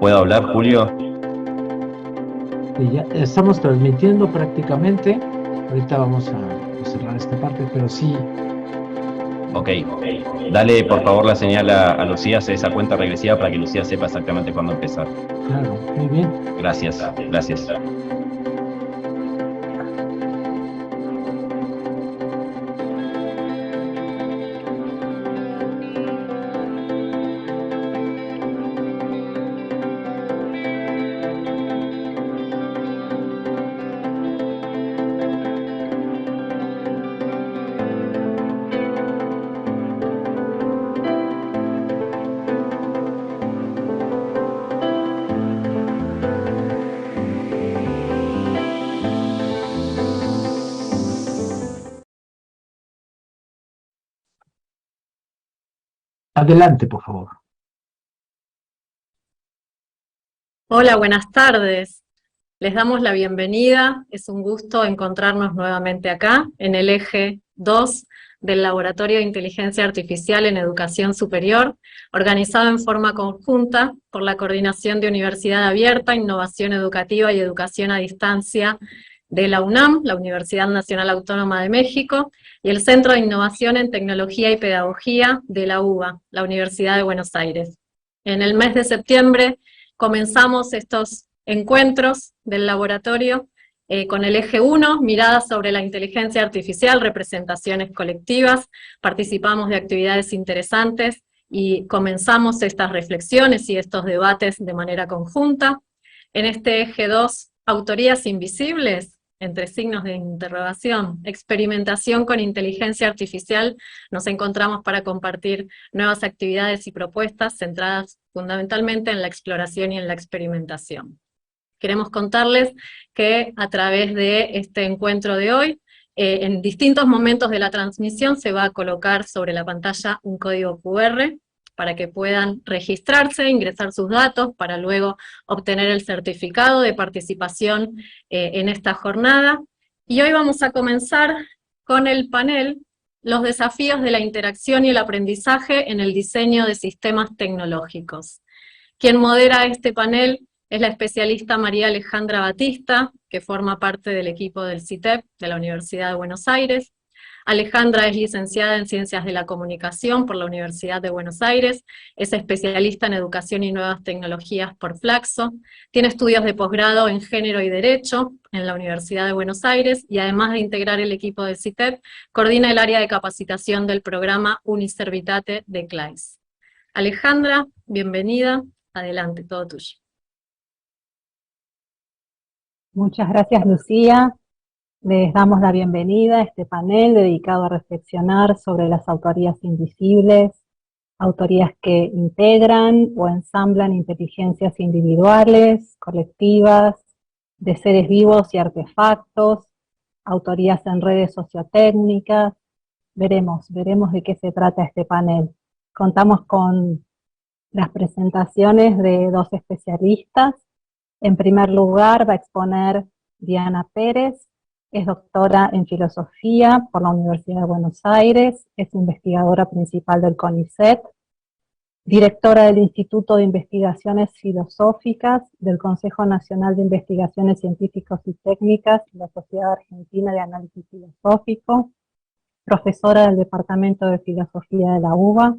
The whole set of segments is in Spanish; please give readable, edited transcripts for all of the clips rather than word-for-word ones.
¿Puedo hablar, Julio? Y ya estamos transmitiendo prácticamente. Ahorita vamos a cerrar esta parte, pero sí, Ok. Dale, por favor, la señal a Lucía, hace esa cuenta regresiva para que Lucía sepa exactamente cuándo empezar. claro, muy bien. Gracias, gracias. Adelante, por favor. Hola, buenas tardes. Les damos la bienvenida. Es un gusto encontrarnos nuevamente acá en el eje 2 del Laboratorio de Inteligencia Artificial en Educación Superior, organizado en forma conjunta por la Coordinación de Universidad Abierta, Innovación Educativa y Educación a Distancia de la UNAM, la Universidad Nacional Autónoma de México, y el Centro de Innovación en Tecnología y Pedagogía de la UBA, la Universidad de Buenos Aires. En el mes de septiembre comenzamos estos encuentros del laboratorio con el eje 1, miradas sobre la inteligencia artificial, representaciones colectivas, participamos de actividades interesantes y comenzamos estas reflexiones y estos debates de manera conjunta. En este eje 2, autorías invisibles, entre signos de interrogación, experimentación con inteligencia artificial, nos encontramos para compartir nuevas actividades y propuestas centradas fundamentalmente en la exploración y en la experimentación. Queremos contarles que a través de este encuentro de hoy, en distintos momentos de la transmisión se va a colocar sobre la pantalla un código QR para que puedan registrarse, ingresar sus datos, para luego obtener el certificado de participación en esta jornada. Y hoy vamos a comenzar con el panel Los desafíos de la interacción y el aprendizaje en el diseño de sistemas tecnológicos. Quien modera este panel es la especialista María Alejandra Batista, que forma parte del equipo del CITEP de la Universidad de Buenos Aires. Alejandra es licenciada en Ciencias de la Comunicación por la Universidad de Buenos Aires, es especialista en Educación y Nuevas Tecnologías por Flaxo, tiene estudios de posgrado en Género y Derecho en la Universidad de Buenos Aires y además de integrar el equipo del CITEP, coordina el área de capacitación del programa Uniservitate de CLAIS. Alejandra, bienvenida, adelante, todo tuyo. Muchas gracias, Lucía. Les damos la bienvenida a este panel dedicado a reflexionar sobre las autorías invisibles, autorías que integran o ensamblan inteligencias individuales, colectivas, de seres vivos y artefactos, autorías en redes sociotécnicas. Veremos de qué se trata este panel. Contamos con las presentaciones de dos especialistas. En primer lugar va a exponer Diana Pérez, es doctora en filosofía por la Universidad de Buenos Aires, es investigadora principal del CONICET, directora del Instituto de Investigaciones Filosóficas del Consejo Nacional de Investigaciones Científicas y Técnicas y la Sociedad Argentina de Análisis Filosófico, profesora del Departamento de Filosofía de la UBA,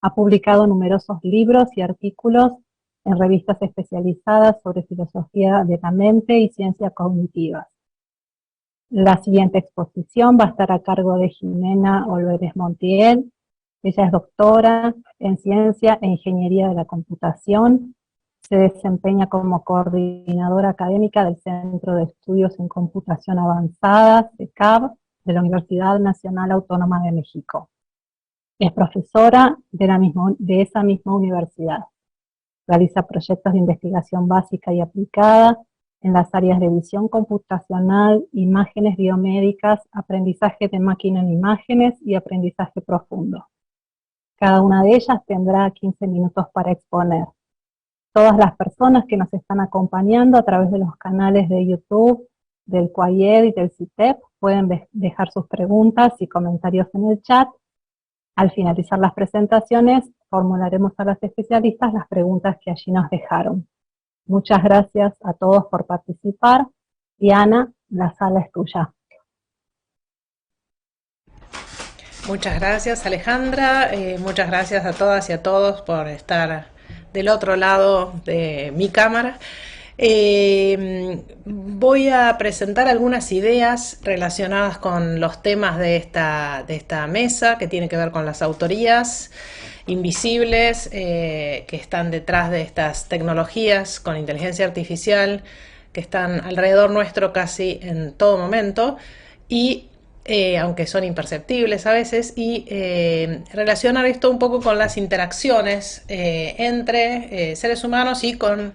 ha publicado numerosos libros y artículos en revistas especializadas sobre filosofía de la mente y ciencias cognitivas. La siguiente exposición va a estar a cargo de Jimena Olveres Montiel. Ella es doctora en Ciencia e Ingeniería de la Computación. Se desempeña como coordinadora académica del Centro de Estudios en Computación Avanzada, CECAB, de la Universidad Nacional Autónoma de México. Es profesora de esa misma universidad. Realiza proyectos de investigación básica y aplicada en las áreas de visión computacional, imágenes biomédicas, aprendizaje de máquina en imágenes y aprendizaje profundo. Cada una de ellas tendrá 15 minutos para exponer. Todas las personas que nos están acompañando a través de los canales de YouTube, del CUAIED y del CITEP pueden dejar sus preguntas y comentarios en el chat. Al finalizar las presentaciones, formularemos a las especialistas las preguntas que allí nos dejaron. Muchas gracias a todos por participar. Diana, la sala es tuya. Muchas gracias, Alejandra. Muchas gracias a todas y a todos por estar del otro lado de mi cámara. Voy a presentar algunas ideas relacionadas con los temas de esta mesa, que tiene que ver con las autorías invisibles que están detrás de estas tecnologías con inteligencia artificial, que están alrededor nuestro casi en todo momento, y aunque son imperceptibles a veces, y relacionar esto un poco con las interacciones entre seres humanos y con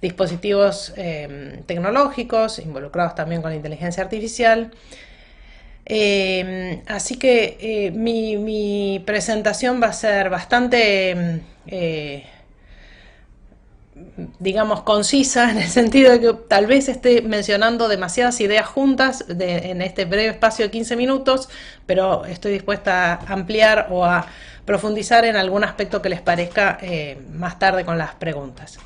dispositivos tecnológicos, involucrados también con la inteligencia artificial. Así que mi presentación va a ser bastante, digamos, concisa, en el sentido de que tal vez esté mencionando demasiadas ideas juntas en este breve espacio de 15 minutos, pero estoy dispuesta a ampliar o a profundizar en algún aspecto que les parezca más tarde con las preguntas.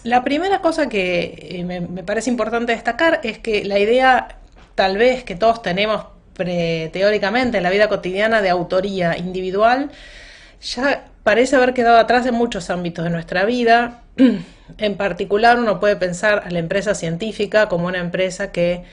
La primera cosa que me parece importante destacar es que la idea, tal vez, que todos tenemos teóricamente en la vida cotidiana de autoría individual, ya parece haber quedado atrás en muchos ámbitos de nuestra vida. En particular, uno puede pensar a la empresa científica como una empresa que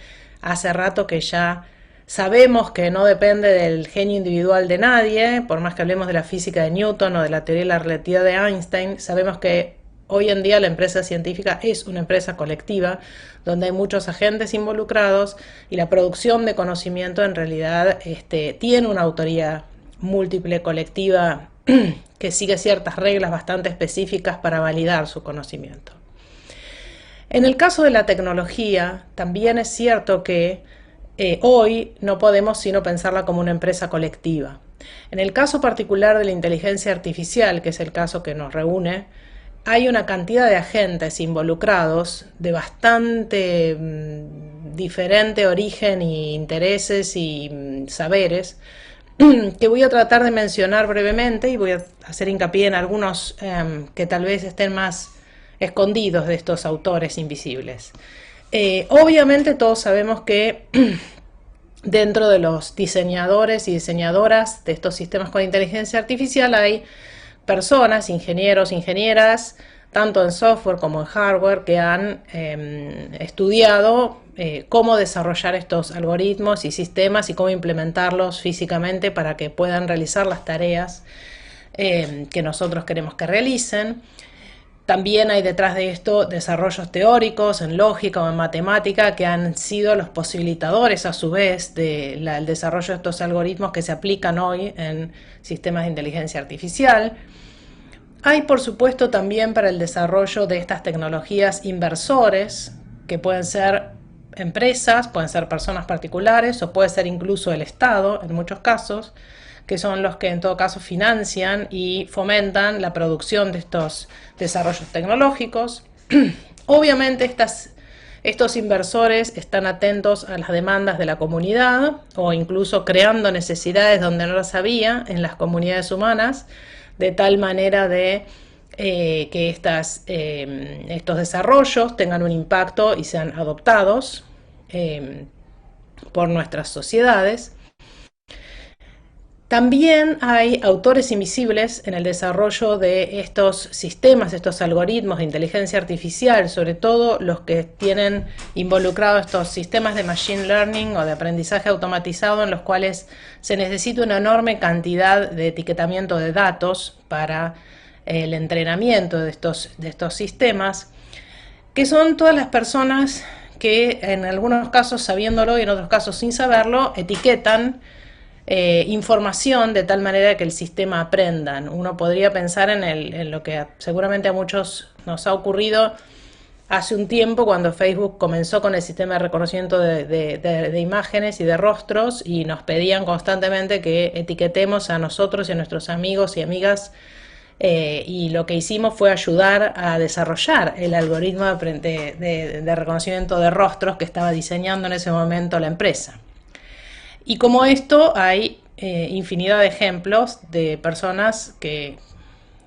hace rato que ya sabemos que no depende del genio individual de nadie. Por más que hablemos de la física de Newton o de la teoría de la relatividad de Einstein, sabemos que hoy en día la empresa científica es una empresa colectiva donde hay muchos agentes involucrados, y la producción de conocimiento en realidad tiene una autoría múltiple, colectiva, que sigue ciertas reglas bastante específicas para validar su conocimiento. En el caso de la tecnología, también es cierto que hoy no podemos sino pensarla como una empresa colectiva. En el caso particular de la inteligencia artificial, que es el caso que nos reúne, hay una cantidad de agentes involucrados de bastante diferente origen e intereses y saberes, que voy a tratar de mencionar brevemente, y voy a hacer hincapié en algunos que tal vez estén más escondidos de estos autores invisibles. Obviamente todos sabemos que dentro de los diseñadores y diseñadoras de estos sistemas con inteligencia artificial hay personas, ingenieros, ingenieras, tanto en software como en hardware, que han estudiado cómo desarrollar estos algoritmos y sistemas y cómo implementarlos físicamente para que puedan realizar las tareas que nosotros queremos que realicen. También hay detrás de esto desarrollos teóricos en lógica o en matemática que han sido los posibilitadores a su vez del desarrollo de estos algoritmos que se aplican hoy en sistemas de inteligencia artificial. Hay, por supuesto, también para el desarrollo de estas tecnologías inversores, que pueden ser empresas, pueden ser personas particulares o puede ser incluso el Estado en muchos casos, que son los que en todo caso financian y fomentan la producción de estos desarrollos tecnológicos. Obviamente estos inversores están atentos a las demandas de la comunidad o incluso creando necesidades donde no las había en las comunidades humanas, de tal manera de que estos desarrollos tengan un impacto y sean adoptados por nuestras sociedades. También hay autores invisibles en el desarrollo de estos sistemas, estos algoritmos de inteligencia artificial, sobre todo los que tienen involucrados estos sistemas de machine learning o de aprendizaje automatizado, en los cuales se necesita una enorme cantidad de etiquetamiento de datos para el entrenamiento de estos sistemas, que son todas las personas que en algunos casos sabiéndolo y en otros casos sin saberlo, etiquetan información de tal manera que el sistema aprendan. Uno podría pensar en lo que seguramente a muchos nos ha ocurrido hace un tiempo cuando Facebook comenzó con el sistema de reconocimiento de imágenes y de rostros y nos pedían constantemente que etiquetemos a nosotros y a nuestros amigos y amigas, y lo que hicimos fue ayudar a desarrollar el algoritmo de reconocimiento de rostros que estaba diseñando en ese momento la empresa. Y como esto hay infinidad de ejemplos de personas que,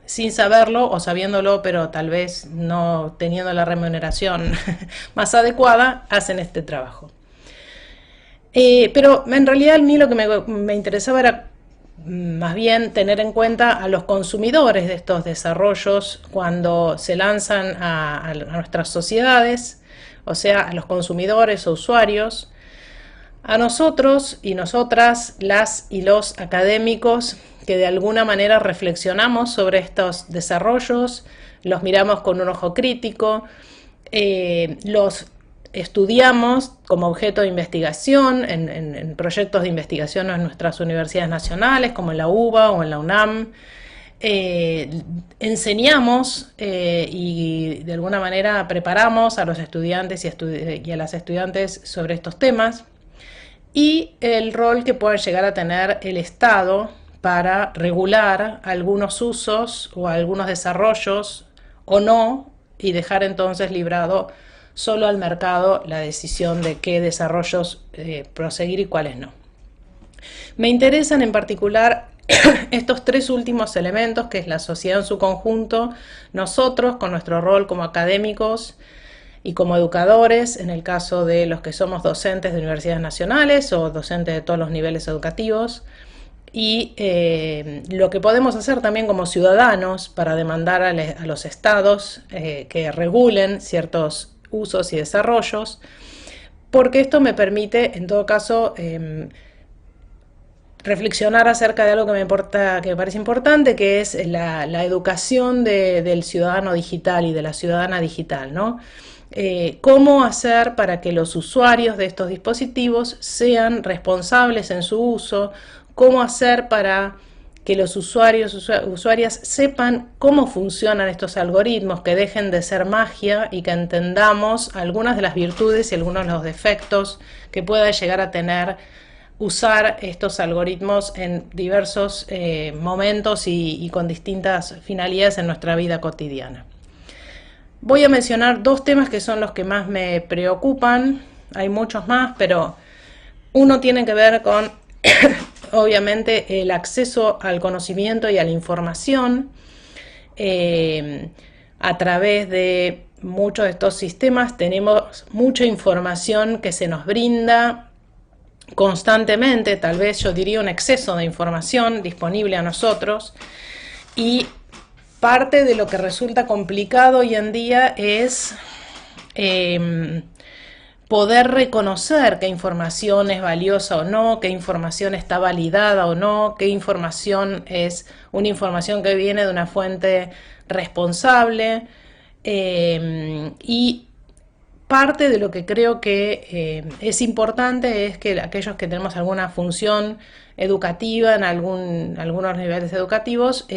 sin saberlo o sabiéndolo, pero tal vez no teniendo la remuneración más adecuada, hacen este trabajo. Pero en realidad a mí lo que me interesaba era más bien tener en cuenta a los consumidores de estos desarrollos cuando se lanzan a nuestras sociedades, o sea, a los consumidores o usuarios, a nosotros y nosotras, las y los académicos, que de alguna manera reflexionamos sobre estos desarrollos, los miramos con un ojo crítico, los estudiamos como objeto de investigación en proyectos de investigación en nuestras universidades nacionales, como en la UBA o en la UNAM. Enseñamos y de alguna manera preparamos a los estudiantes y a las estudiantes sobre estos temas, y el rol que puede llegar a tener el Estado para regular algunos usos o algunos desarrollos o no, y dejar entonces librado solo al mercado la decisión de qué desarrollos proseguir y cuáles no. Me interesan en particular estos tres últimos elementos, que es la sociedad en su conjunto, nosotros con nuestro rol como académicos y como educadores, en el caso de los que somos docentes de universidades nacionales o docentes de todos los niveles educativos, y lo que podemos hacer también como ciudadanos para demandar a los estados que regulen ciertos usos y desarrollos, porque esto me permite, en todo caso, reflexionar acerca de algo que me parece importante, que es la educación del ciudadano digital y de la ciudadana digital, ¿no? Cómo hacer para que los usuarios de estos dispositivos sean responsables en su uso, cómo hacer para que los usuarias sepan cómo funcionan estos algoritmos, que dejen de ser magia y que entendamos algunas de las virtudes y algunos de los defectos que pueda llegar a tener usar estos algoritmos en diversos momentos y con distintas finalidades en nuestra vida cotidiana. Voy a mencionar dos temas que son los que más me preocupan. Hay muchos más, pero uno tiene que ver con obviamente el acceso al conocimiento y a la información. A través de muchos de estos sistemas tenemos mucha información que se nos brinda constantemente, tal vez yo diría un exceso de información disponible a nosotros, y parte de lo que resulta complicado hoy en día es poder reconocer qué información es valiosa o no, qué información está validada o no, qué información es una información que viene de una fuente responsable, y parte de lo que creo que es importante es que aquellos que tenemos alguna función educativa en algunos niveles educativos,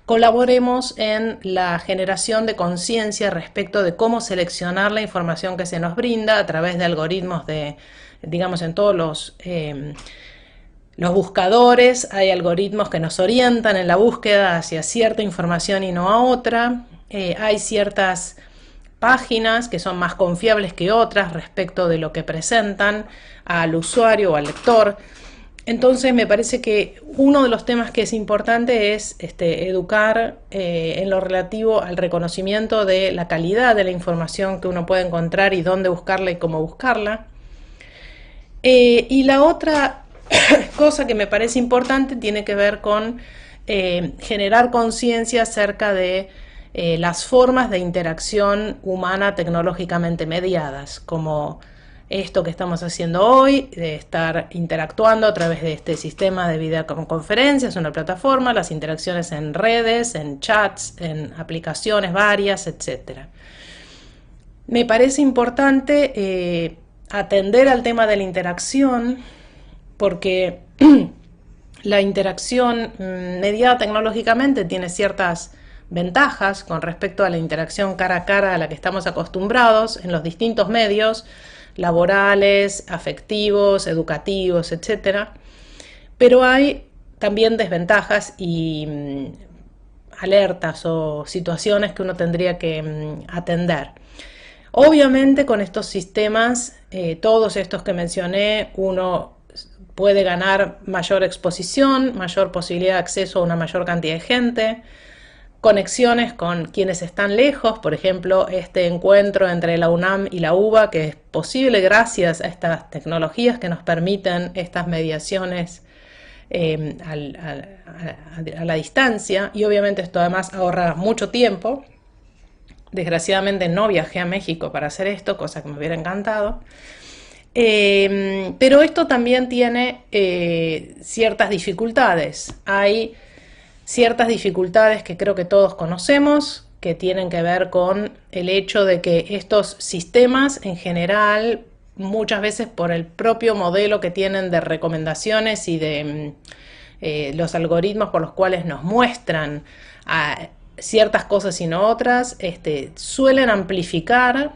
colaboremos en la generación de conciencia respecto de cómo seleccionar la información que se nos brinda a través de algoritmos digamos, en todos los buscadores hay algoritmos que nos orientan en la búsqueda hacia cierta información y no a otra. Hay ciertas páginas que son más confiables que otras respecto de lo que presentan al usuario o al lector. Entonces me parece que uno de los temas que es importante es educar en lo relativo al reconocimiento de la calidad de la información que uno puede encontrar y dónde buscarla y cómo buscarla. Y la otra cosa que me parece importante tiene que ver con generar conciencia acerca de las formas de interacción humana tecnológicamente mediadas, como esto que estamos haciendo hoy, de estar interactuando a través de este sistema de videoconferencias, una plataforma, las interacciones en redes, en chats, en aplicaciones varias, etc. Me parece importante atender al tema de la interacción, porque la interacción mediada tecnológicamente tiene ciertas ventajas con respecto a la interacción cara a cara a la que estamos acostumbrados en los distintos medios laborales, afectivos, educativos, etc. Pero hay también desventajas y alertas o situaciones que uno tendría que atender. Obviamente con estos sistemas, todos estos que mencioné, uno puede ganar mayor exposición, mayor posibilidad de acceso a una mayor cantidad de gente, conexiones con quienes están lejos, por ejemplo, este encuentro entre la UNAM y la UBA, que es posible gracias a estas tecnologías que nos permiten estas mediaciones a la distancia, y obviamente esto además ahorra mucho tiempo. Desgraciadamente no viajé a México para hacer esto, cosa que me hubiera encantado. Pero esto también tiene ciertas dificultades. Hay ciertas dificultades que creo que todos conocemos, que tienen que ver con el hecho de que estos sistemas en general, muchas veces por el propio modelo que tienen de recomendaciones y de los algoritmos por los cuales nos muestran ciertas cosas y no otras, suelen amplificar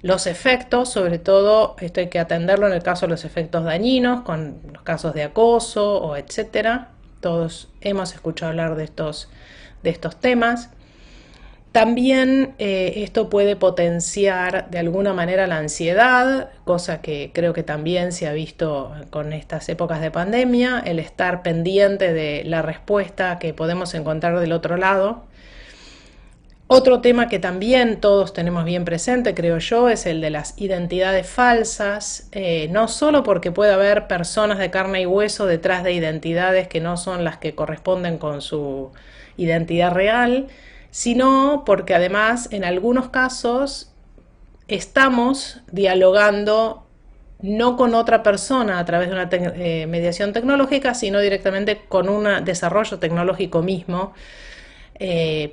los efectos, sobre todo esto hay que atenderlo en el caso de los efectos dañinos, con los casos de acoso o etcétera. Todos hemos escuchado hablar de estos temas. También esto puede potenciar de alguna manera la ansiedad, cosa que creo que también se ha visto con estas épocas de pandemia, el estar pendiente de la respuesta que podemos encontrar del otro lado. Otro tema que también todos tenemos bien presente, creo yo, es el de las identidades falsas, no solo porque puede haber personas de carne y hueso detrás de identidades que no son las que corresponden con su identidad real, sino porque además en algunos casos estamos dialogando no con otra persona a través de una mediación tecnológica, sino directamente con un desarrollo tecnológico mismo.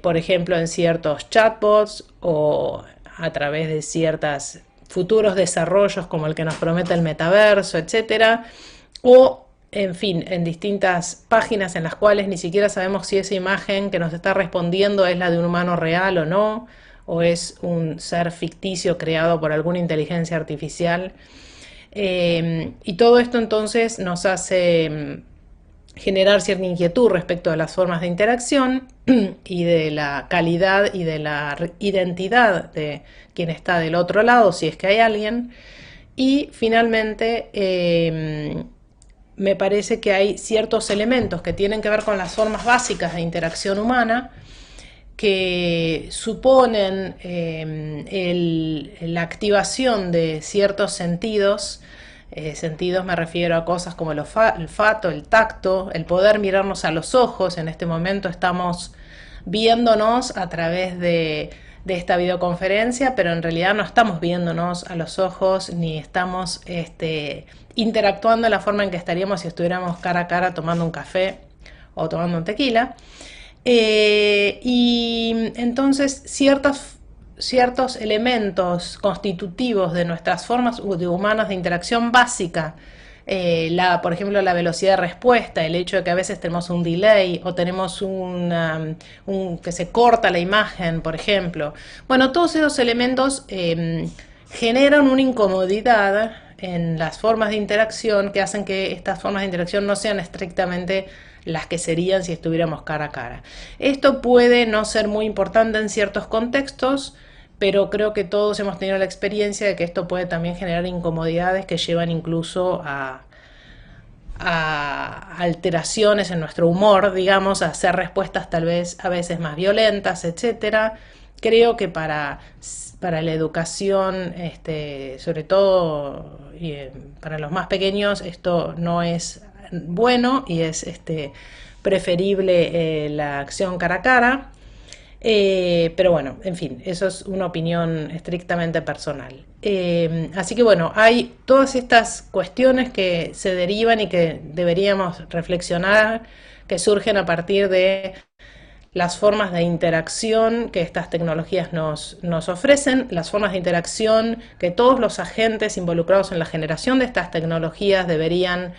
Por ejemplo, en ciertos chatbots o a través de ciertos futuros desarrollos como el que nos promete el metaverso, etcétera, o en fin, en distintas páginas en las cuales ni siquiera sabemos si esa imagen que nos está respondiendo es la de un humano real o no, o es un ser ficticio creado por alguna inteligencia artificial. Y todo esto entonces nos hace generar cierta inquietud respecto de las formas de interacción y de la calidad y de la identidad de quien está del otro lado, si es que hay alguien. Y finalmente, me parece que hay ciertos elementos que tienen que ver con las formas básicas de interacción humana que suponen la activación de ciertos sentidos. Sentidos me refiero a cosas como el olfato, el tacto, el poder mirarnos a los ojos. En este momento estamos viéndonos a través de esta videoconferencia, pero en realidad no estamos viéndonos a los ojos ni estamos interactuando de la forma en que estaríamos si estuviéramos cara a cara tomando un café o tomando un tequila. Y entonces ciertos elementos constitutivos de nuestras formas humanas de interacción básica, por ejemplo, la velocidad de respuesta, el hecho de que a veces tenemos un delay o tenemos que se corta la imagen, por ejemplo. Bueno, todos esos elementos generan una incomodidad en las formas de interacción que hacen que estas formas de interacción no sean estrictamente las que serían si estuviéramos cara a cara. Esto puede no ser muy importante en ciertos contextos, pero creo que todos hemos tenido la experiencia de que esto puede también generar incomodidades que llevan incluso a alteraciones en nuestro humor, digamos, a hacer respuestas tal vez a veces más violentas, etcétera. Creo que para la educación, sobre todo para los más pequeños, esto no es bueno y es preferible la acción cara a cara. Pero bueno, en fin, eso es una opinión estrictamente personal. Así que bueno, hay todas estas cuestiones que se derivan y que deberíamos reflexionar, que surgen a partir de las formas de interacción que estas tecnologías nos ofrecen, las formas de interacción que todos los agentes involucrados en la generación de estas tecnologías deberían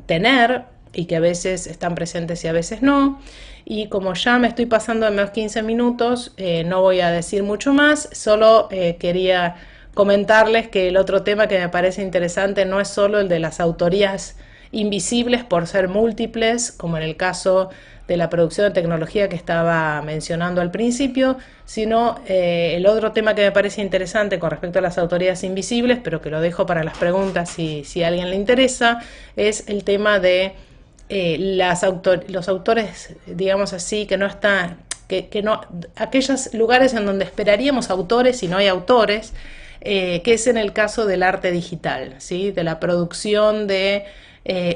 tener y que a veces están presentes y a veces no. Y como ya me estoy pasando de menos 15 minutos, no voy a decir mucho más, solo quería comentarles que el otro tema que me parece interesante no es solo el de las autorías invisibles por ser múltiples, como en el caso de la producción de tecnología que estaba mencionando al principio, sino el otro tema que me parece interesante con respecto a las autorías invisibles, pero que lo dejo para las preguntas si a alguien le interesa, es el tema de los autores, digamos así, que no están, que no, aquellos lugares en donde esperaríamos autores y no hay autores, que es en el caso del arte digital, ¿sí? De la producción de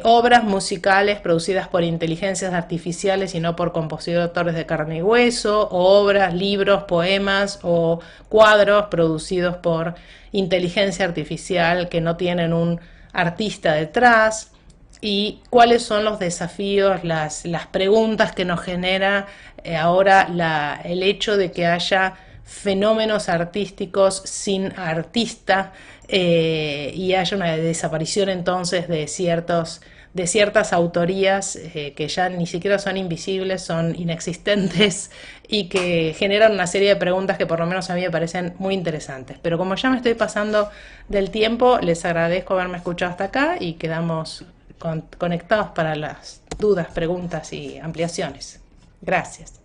obras musicales producidas por inteligencias artificiales y no por compositores de carne y hueso, o obras, libros, poemas o cuadros producidos por inteligencia artificial que no tienen un artista detrás, y cuáles son los desafíos, las preguntas que nos genera ahora el hecho de que haya fenómenos artísticos sin artista, y haya una desaparición entonces de ciertas autorías que ya ni siquiera son invisibles, son inexistentes, y que generan una serie de preguntas que por lo menos a mí me parecen muy interesantes. Pero como ya me estoy pasando del tiempo, les agradezco haberme escuchado hasta acá y quedamos conectados para las dudas, preguntas y ampliaciones. Gracias.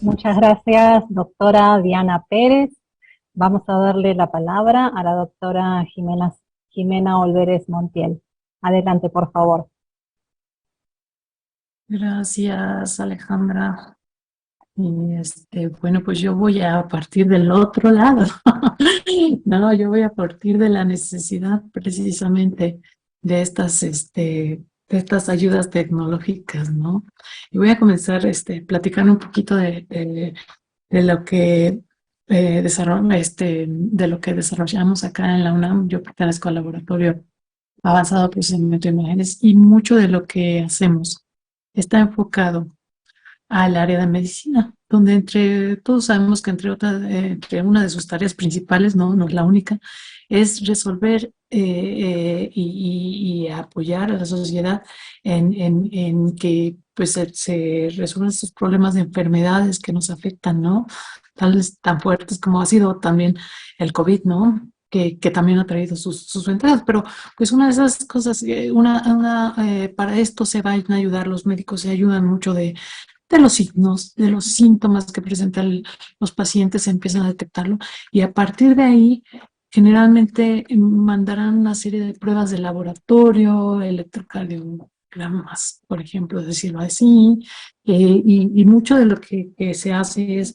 Muchas gracias, doctora Diana Pérez. Vamos a darle la palabra a la doctora Jimena Olveres Montiel. Adelante, por favor. Gracias, Alejandra. Y bueno, pues yo voy a partir del otro lado. No, yo voy a partir de la necesidad precisamente de estas ayudas tecnológicas, ¿no? Y voy a comenzar platicando un poquito de lo que de lo que desarrollamos acá en la UNAM. Yo pertenezco al Laboratorio Avanzado de Procesamiento de Imágenes, y mucho de lo que hacemos está enfocado al área de medicina, donde todos sabemos que entre una de sus tareas principales, no es la única, es resolver y apoyar a la sociedad en que pues se resuelvan estos problemas de enfermedades que nos afectan, ¿no? Tales tan fuertes como ha sido también el COVID, ¿no? Que también ha traído sus ventajas, pero pues una de esas cosas, para esto se van a ayudar los médicos, se ayudan mucho de los signos, de los síntomas que presentan los pacientes, se empiezan a detectarlo, y a partir de ahí generalmente mandarán una serie de pruebas de laboratorio, electrocardiogramas, por ejemplo, decirlo así, y mucho de lo que se hace es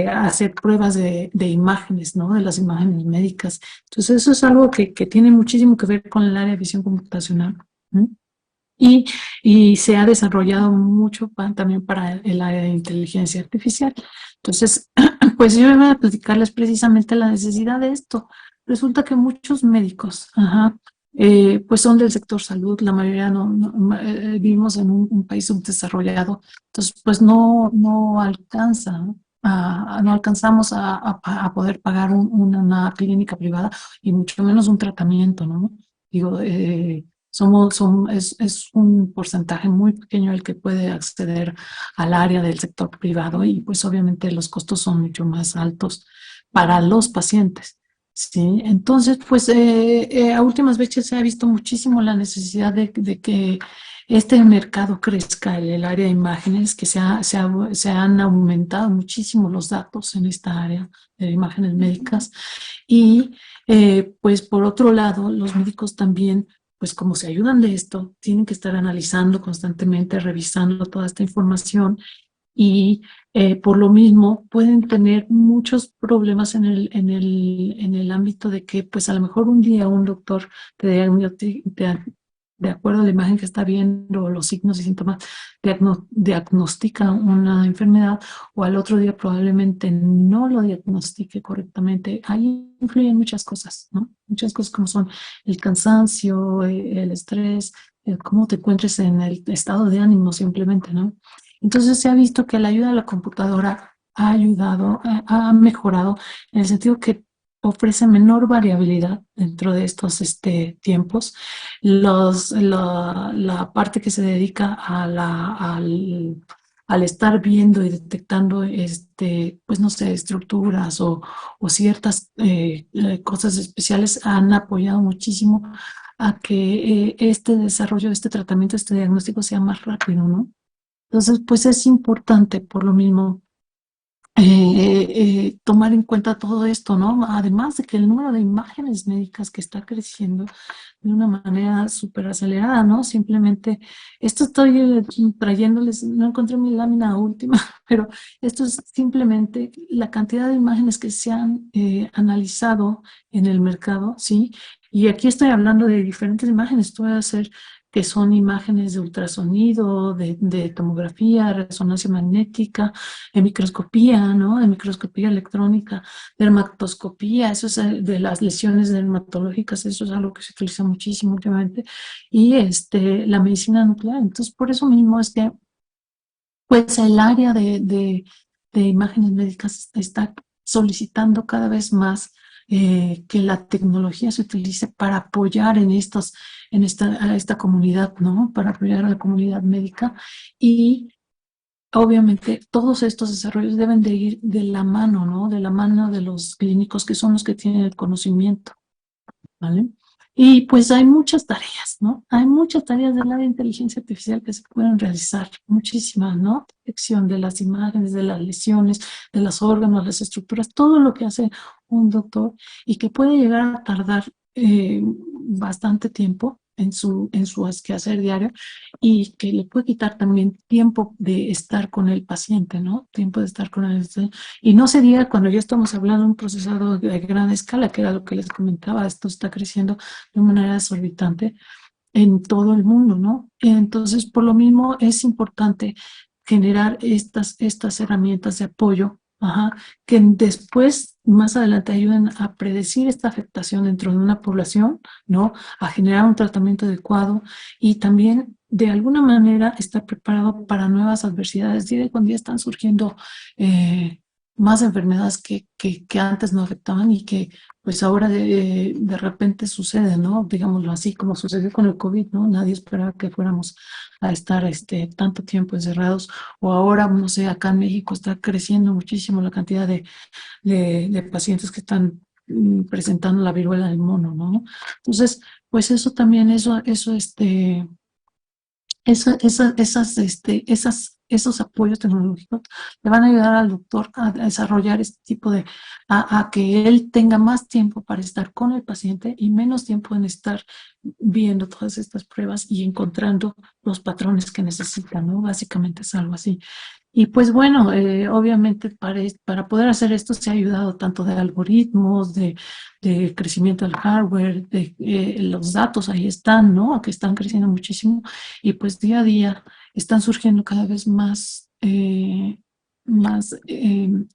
hacer pruebas de imágenes, ¿no? De las imágenes médicas. Entonces eso es algo que tiene muchísimo que ver con el área de visión computacional, ¿no? Y se ha desarrollado mucho también para el área de inteligencia artificial. Entonces, pues yo voy a platicarles precisamente la necesidad de esto. Resulta que muchos médicos, pues son del sector salud, la mayoría vivimos en un país subdesarrollado, entonces pues no alcanzamos a poder pagar una clínica privada, y mucho menos un tratamiento, ¿no? Digo, es un porcentaje muy pequeño el que puede acceder al área del sector privado, y pues obviamente los costos son mucho más altos para los pacientes, ¿sí? Entonces, pues a últimas veces se ha visto muchísimo la necesidad de que este mercado crezca, el área de imágenes, que se han aumentado muchísimo los datos en esta área de imágenes médicas, y pues por otro lado, los médicos también, pues como se ayudan de esto, tienen que estar analizando constantemente, revisando toda esta información, y por lo mismo pueden tener muchos problemas en el ámbito de que pues a lo mejor un día un doctor de acuerdo a la imagen que está viendo, los signos y síntomas, diagnostica una enfermedad, o al otro día probablemente no lo diagnostique correctamente. Ahí influyen muchas cosas, ¿no? Muchas cosas como son el cansancio, el estrés, cómo te encuentres en el estado de ánimo simplemente, ¿no? Entonces se ha visto que la ayuda de la computadora ha ayudado, ha mejorado en el sentido que ofrece menor variabilidad dentro de estos tiempos. La parte que se dedica al estar viendo y detectando pues no sé, estructuras o ciertas cosas especiales han apoyado muchísimo a que este desarrollo, este tratamiento, este diagnóstico sea más rápido, ¿no? Entonces, pues es importante por lo mismo tomar en cuenta todo esto, ¿no? Además de que el número de imágenes médicas que está creciendo de una manera súper acelerada, ¿no? Simplemente, esto estoy trayéndoles, no encontré mi lámina última, pero esto es simplemente la cantidad de imágenes que se han analizado en el mercado, ¿sí? Y aquí estoy hablando de diferentes imágenes, puede hacer que son imágenes de ultrasonido, de tomografía, resonancia magnética, de microscopía, ¿no? De microscopía electrónica, dermatoscopía, eso es de las lesiones dermatológicas, eso es algo que se utiliza muchísimo últimamente, y la medicina nuclear. Entonces, por eso mismo es que, pues, el área de imágenes médicas está solicitando cada vez más que la tecnología se utilice para apoyar a esta comunidad, ¿no? Para apoyar a la comunidad médica y obviamente, todos estos desarrollos deben de ir de la mano, ¿no? De la mano de los clínicos que son los que tienen el conocimiento, ¿vale? Y pues hay muchas tareas, ¿no? Hay muchas tareas del área de inteligencia artificial que se pueden realizar, muchísimas, ¿no? Detección de las imágenes, de las lesiones, de los órganos, las estructuras, todo lo que hace un doctor y que puede llegar a tardar bastante tiempo en su quehacer diario y que le puede quitar también tiempo de estar con el paciente, ¿no? Tiempo de estar con él. Y no sería cuando ya estamos hablando de un procesado de gran escala, que era lo que les comentaba, esto está creciendo de una manera exorbitante en todo el mundo, ¿no? Entonces, por lo mismo es importante generar estas herramientas de apoyo, ajá, que después, más adelante, ayuden a predecir esta afectación dentro de una población, ¿no? A generar un tratamiento adecuado y también, de alguna manera, estar preparado para nuevas adversidades. Día con día están surgiendo más enfermedades que antes no afectaban y que pues ahora de repente sucede, ¿no? Digámoslo así, como sucedió con el COVID, ¿no? Nadie esperaba que fuéramos a estar tanto tiempo encerrados, o ahora, no sé, acá en México está creciendo muchísimo la cantidad de pacientes que están presentando la viruela del mono, ¿no? Entonces, pues eso también, esos apoyos tecnológicos le van a ayudar al doctor a desarrollar este tipo a que él tenga más tiempo para estar con el paciente y menos tiempo en estar viendo todas estas pruebas y encontrando los patrones que necesitan, ¿no? Básicamente es algo así. Y pues bueno, obviamente para poder hacer esto se ha ayudado tanto de algoritmos, de crecimiento del hardware, de los datos ahí están, ¿no? Que están creciendo muchísimo y pues día a día están surgiendo cada vez más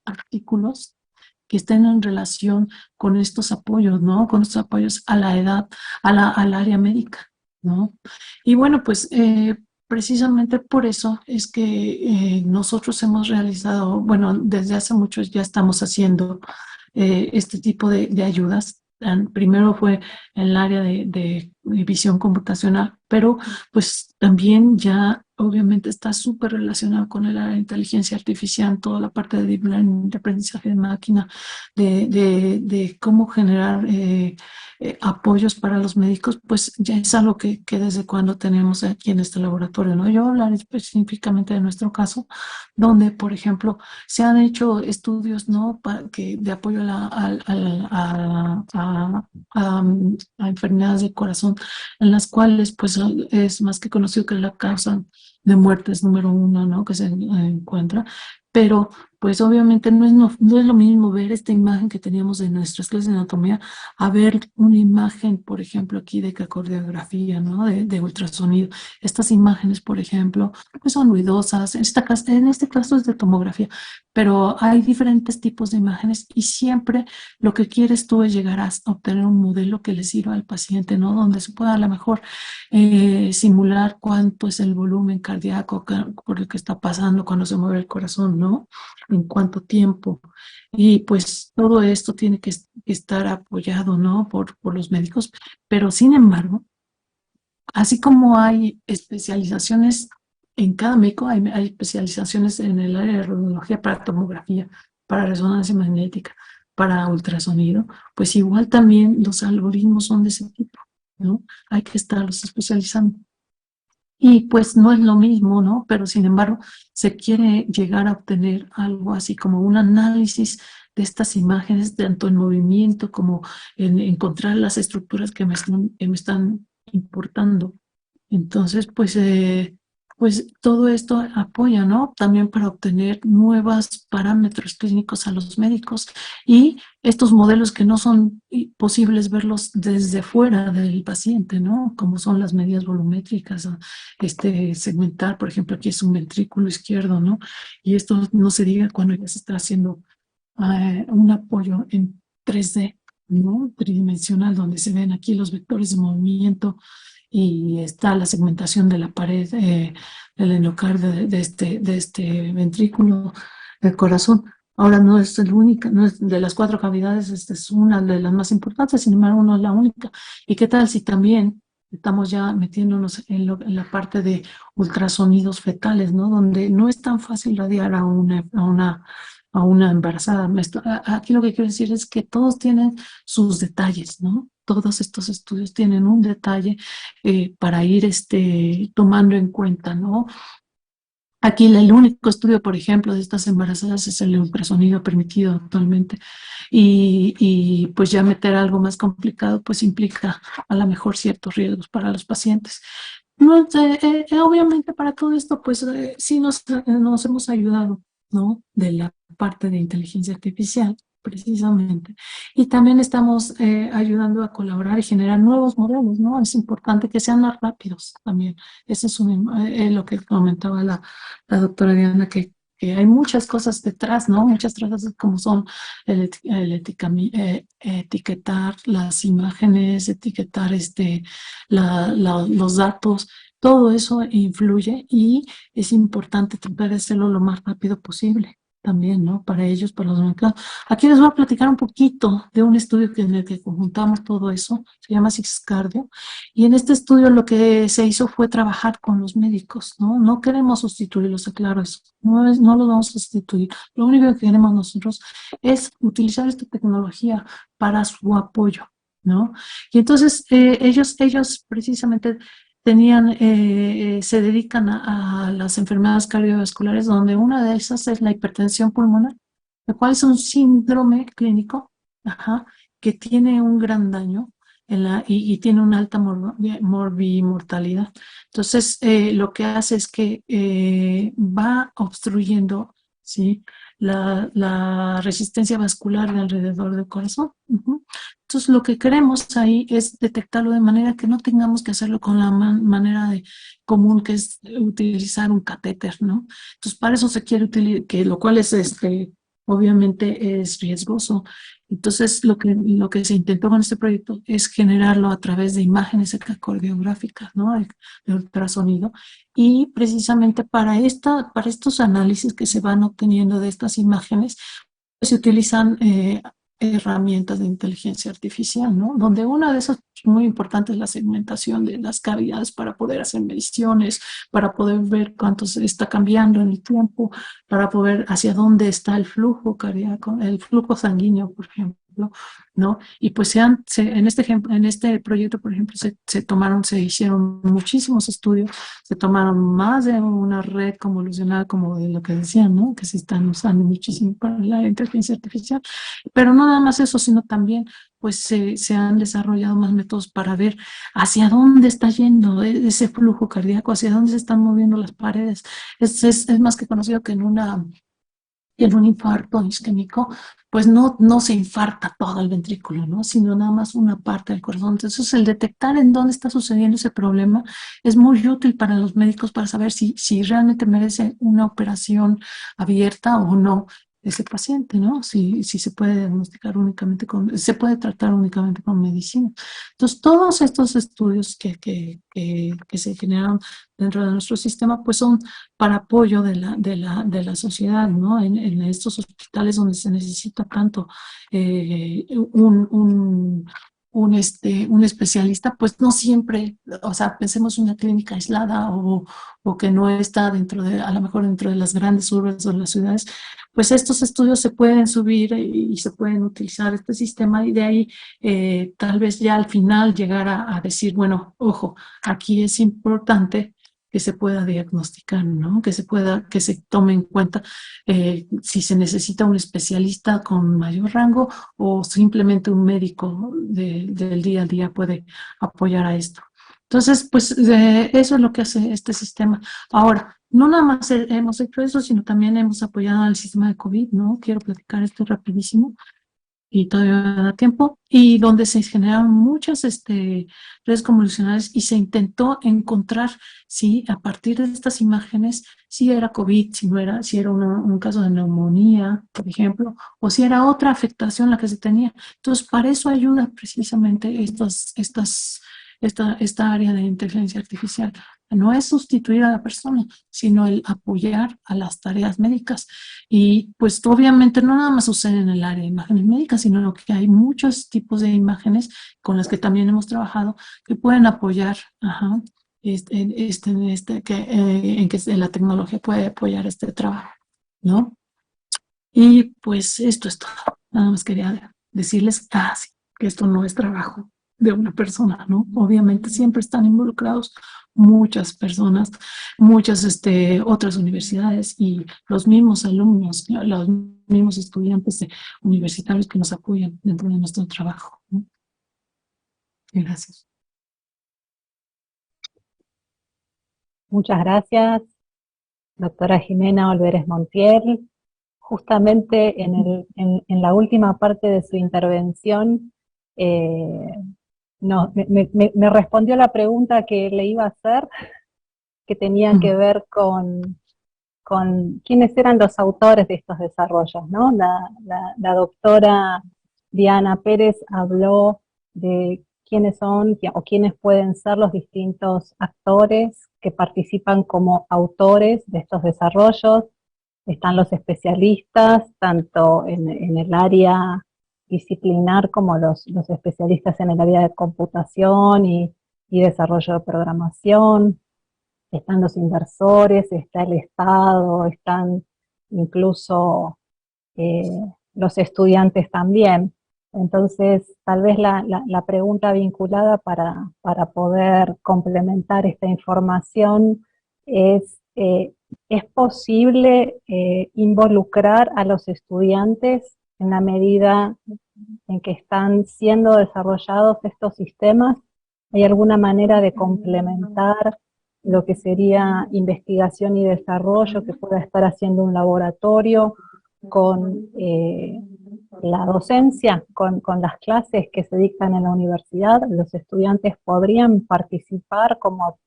artículos que estén en relación con estos apoyos, ¿no? Con estos apoyos a la edad, al área médica, ¿no? Y bueno, pues precisamente por eso es que nosotros hemos realizado, bueno, desde hace mucho ya estamos haciendo este tipo de ayudas. Primero fue en el área de visión computacional, pero pues también ya obviamente está súper relacionado con el área de inteligencia artificial, toda la parte de deep learning, de aprendizaje de máquina, de cómo generar apoyos para los médicos, pues ya es algo que desde cuando tenemos aquí en este laboratorio, ¿no? Yo hablaré específicamente de nuestro caso, donde, por ejemplo, se han hecho estudios, ¿no? De apoyo a enfermedades del corazón, en las cuales, pues, es más que conocido que la causa de muerte es número uno, ¿no? Que se encuentra, pero pues obviamente no es lo mismo ver esta imagen que teníamos de nuestras clases de anatomía a ver una imagen, por ejemplo, aquí de ecocardiografía, ¿no? De ultrasonido. Estas imágenes, por ejemplo, pues son ruidosas, en este caso es de tomografía, pero hay diferentes tipos de imágenes y siempre lo que quieres tú es llegar a obtener un modelo que le sirva al paciente, ¿no? Donde se pueda a lo mejor simular cuánto es el volumen cardíaco por el que está pasando cuando se mueve el corazón, ¿no? En cuánto tiempo. Y pues todo esto tiene que estar apoyado, ¿no? Por los médicos. Pero sin embargo, así como hay especializaciones en cada médico, hay especializaciones en el área de radiología para tomografía, para resonancia magnética, para ultrasonido, pues igual también los algoritmos son de ese tipo. ¿no? Hay que estarlos especializando. Y pues no es lo mismo, ¿no? Pero sin embargo, se quiere llegar a obtener algo así como un análisis de estas imágenes, tanto en movimiento como en encontrar las estructuras que me están importando. Entonces, pues todo esto apoya, ¿no? También para obtener nuevos parámetros clínicos a los médicos y estos modelos que no son posibles verlos desde fuera del paciente, ¿no? Como son las medidas volumétricas, segmentar, por ejemplo, aquí es un ventrículo izquierdo, ¿no? Y esto no se diga cuando ya se está haciendo un apoyo en 3D, ¿no? Tridimensional, donde se ven aquí los vectores de movimiento y está la segmentación de la pared del endocardio de este ventrículo del corazón. Ahora no es la única, no es de las 4 cavidades, esta es una de las más importantes, sin embargo no es la única. ¿Y qué tal si también estamos ya metiéndonos en la parte de ultrasonidos fetales, ¿no? Donde no es tan fácil radiar a una embarazada. Aquí lo que quiero decir es que todos tienen sus detalles, ¿no? Todos estos estudios tienen un detalle para ir tomando en cuenta, ¿no? Aquí el único estudio, por ejemplo, de estas embarazadas es el ultrasonido permitido actualmente y pues ya meter algo más complicado pues implica a lo mejor ciertos riesgos para los pacientes. No, obviamente para todo esto pues sí nos hemos ayudado, ¿no? De la parte de inteligencia artificial, precisamente. Y también estamos ayudando a colaborar y generar nuevos modelos, ¿no? Es importante que sean más rápidos también. Ese es lo que comentaba la doctora Diana, que hay muchas cosas detrás, ¿no? Muchas cosas como son etiquetar las imágenes, etiquetar los datos, todo eso influye y es importante tratar de hacerlo lo más rápido posible también, ¿no? Para ellos, para los mercados. Aquí les voy a platicar un poquito de un estudio en el que conjuntamos todo eso, se llama SIXCARDIO, y en este estudio lo que se hizo fue trabajar con los médicos, ¿no? No queremos sustituirlos, aclaro eso, no los vamos a sustituir. Lo único que queremos nosotros es utilizar esta tecnología para su apoyo, ¿no? Y entonces ellos precisamente se dedican a las enfermedades cardiovasculares, donde una de esas es la hipertensión pulmonar, la cual es un síndrome clínico, ajá, que tiene un gran daño y tiene una alta morbimortalidad. Entonces, lo que hace es que va obstruyendo, ¿sí? La resistencia vascular de alrededor del corazón. Entonces, lo que queremos ahí es detectarlo de manera que no tengamos que hacerlo con la manera común, que es utilizar un catéter, ¿no? Entonces, para eso se quiere utilizar, lo cual es obviamente es riesgoso. Entonces, lo que se intentó con este proyecto es generarlo a través de imágenes ecocardiográficas, ¿no? De ultrasonido. Y precisamente para estos análisis que se van obteniendo de estas imágenes, pues, se utilizan herramientas de inteligencia artificial, ¿no? Donde una de esas muy importante es la segmentación de las cavidades para poder hacer mediciones, para poder ver cuánto se está cambiando en el tiempo, para poder hacia dónde está el flujo cardíaco, el flujo sanguíneo, por ejemplo, ¿no? Y pues en este proyecto, por ejemplo, se hicieron muchísimos estudios, se tomaron más de una red convolucional, como de lo que decían, ¿no? Que se están usando muchísimo para la inteligencia artificial. Pero no nada más eso, sino también pues se han desarrollado más métodos para ver hacia dónde está yendo ese flujo cardíaco, hacia dónde se están moviendo las paredes. Es más que conocido que en un infarto isquémico, pues no se infarta todo el ventrículo, ¿no? Sino nada más una parte del corazón. Entonces, el detectar en dónde está sucediendo ese problema es muy útil para los médicos para saber si realmente merece una operación abierta o no ese paciente, ¿no? Si se puede diagnosticar se puede tratar únicamente con medicina. Entonces, todos estos estudios que se generaron dentro de nuestro sistema, pues son para apoyo de la sociedad, ¿no? En estos hospitales donde se necesita tanto un un especialista, pues no siempre, o sea, pensemos una clínica aislada o que no está dentro de, a lo mejor dentro de las grandes urbes o las ciudades, pues estos estudios se pueden subir y se pueden utilizar este sistema y de ahí tal vez ya al final llegar a decir, bueno, ojo, aquí es importante que se pueda diagnosticar, ¿no? Que se tome en cuenta si se necesita un especialista con mayor rango o simplemente un médico del día a día puede apoyar a esto. Entonces, pues eso es lo que hace este sistema. Ahora, no nada más hemos hecho eso, sino también hemos apoyado al sistema de COVID, ¿no? Quiero platicar esto rapidísimo y todavía me da tiempo, y donde se generaron muchas redes convolucionales y se intentó encontrar si a partir de estas imágenes, si era COVID, si no era, si era un caso de neumonía, por ejemplo, o si era otra afectación la que se tenía. Entonces, para eso ayuda precisamente esta área de inteligencia artificial. No es sustituir a la persona, sino el apoyar a las tareas médicas. Y pues obviamente no nada más sucede en el área de imágenes médicas, sino que hay muchos tipos de imágenes con las que también hemos trabajado que pueden apoyar, ajá, en que la tecnología puede apoyar este trabajo, ¿no? Y pues esto es todo. Nada más quería decirles casi que esto no es trabajo de una persona, ¿no? Obviamente siempre están involucrados muchas personas, muchas otras universidades y los mismos alumnos, los mismos estudiantes universitarios que nos apoyan dentro de nuestro trabajo, ¿no? Gracias. Muchas gracias, doctora Jimena Olveres Montiel. Justamente en la última parte de su intervención, me respondió la pregunta que le iba a hacer, que tenía que ver con quiénes eran los autores de estos desarrollos, ¿no? La doctora Diana Pérez habló de quiénes son o quiénes pueden ser los distintos actores que participan como autores de estos desarrollos. Están los especialistas, tanto en el área disciplinar como los especialistas en el área de computación y desarrollo de programación. Están los inversores, está el Estado, están incluso los estudiantes también. Entonces, tal vez la pregunta vinculada para poder complementar esta información ¿es posible involucrar a los estudiantes en la medida en que están siendo desarrollados estos sistemas? ¿Hay alguna manera de complementar lo que sería investigación y desarrollo que pueda estar haciendo un laboratorio con la docencia, con las clases que se dictan en la universidad? ¿Los estudiantes podrían participar como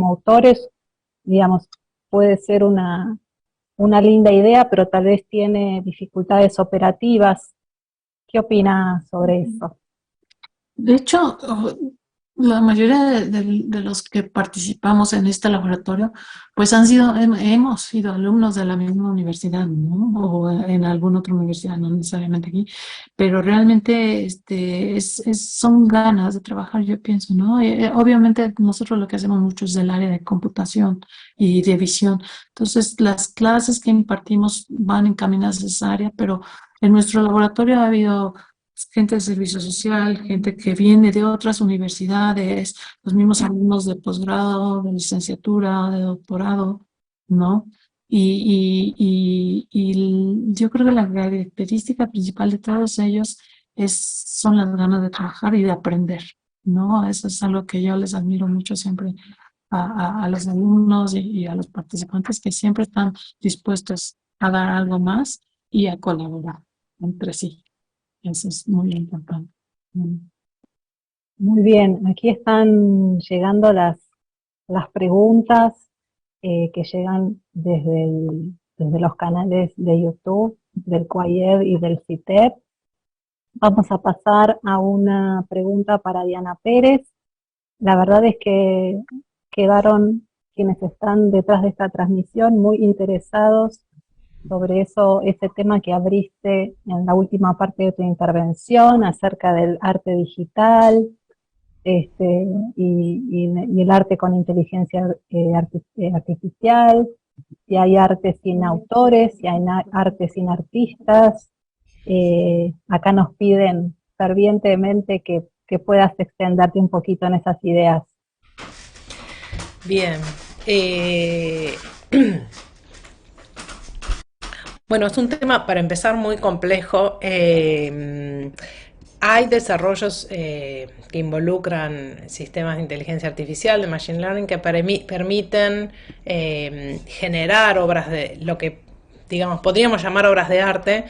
autores? Digamos, puede ser una linda idea, pero tal vez tiene dificultades operativas. ¿Qué opina sobre eso? De hecho, la mayoría de los que participamos en este laboratorio, pues hemos sido alumnos de la misma universidad, ¿no? O en alguna otra universidad, no necesariamente aquí, pero realmente son ganas de trabajar, yo pienso, ¿no? Obviamente nosotros lo que hacemos mucho es del área de computación y de visión, entonces las clases que impartimos van encaminadas a esa área, pero en nuestro laboratorio ha habido gente de servicio social, gente que viene de otras universidades, los mismos alumnos de posgrado, de licenciatura, de doctorado, ¿no? Y yo creo que la característica principal de todos ellos son las ganas de trabajar y de aprender, ¿no? Eso es algo que yo les admiro mucho siempre a los alumnos y a los participantes, que siempre están dispuestos a dar algo más y a colaborar entre sí. Eso es muy importante. Muy bien, aquí están llegando las preguntas que llegan desde los canales de YouTube, del CUAIED y del CITEP. Vamos a pasar a una pregunta para Diana Pérez. La verdad es que quedaron quienes están detrás de esta transmisión muy interesados sobre eso, ese tema que abriste en la última parte de tu intervención acerca del arte digital, y el arte con inteligencia artificial, si hay arte sin autores, si hay arte sin artistas. Acá nos piden fervientemente que puedas extenderte un poquito en esas ideas. Bien. Bueno, es un tema para empezar muy complejo. Hay desarrollos que involucran sistemas de inteligencia artificial, de machine learning, que permiten generar obras de lo que, digamos, podríamos llamar obras de arte,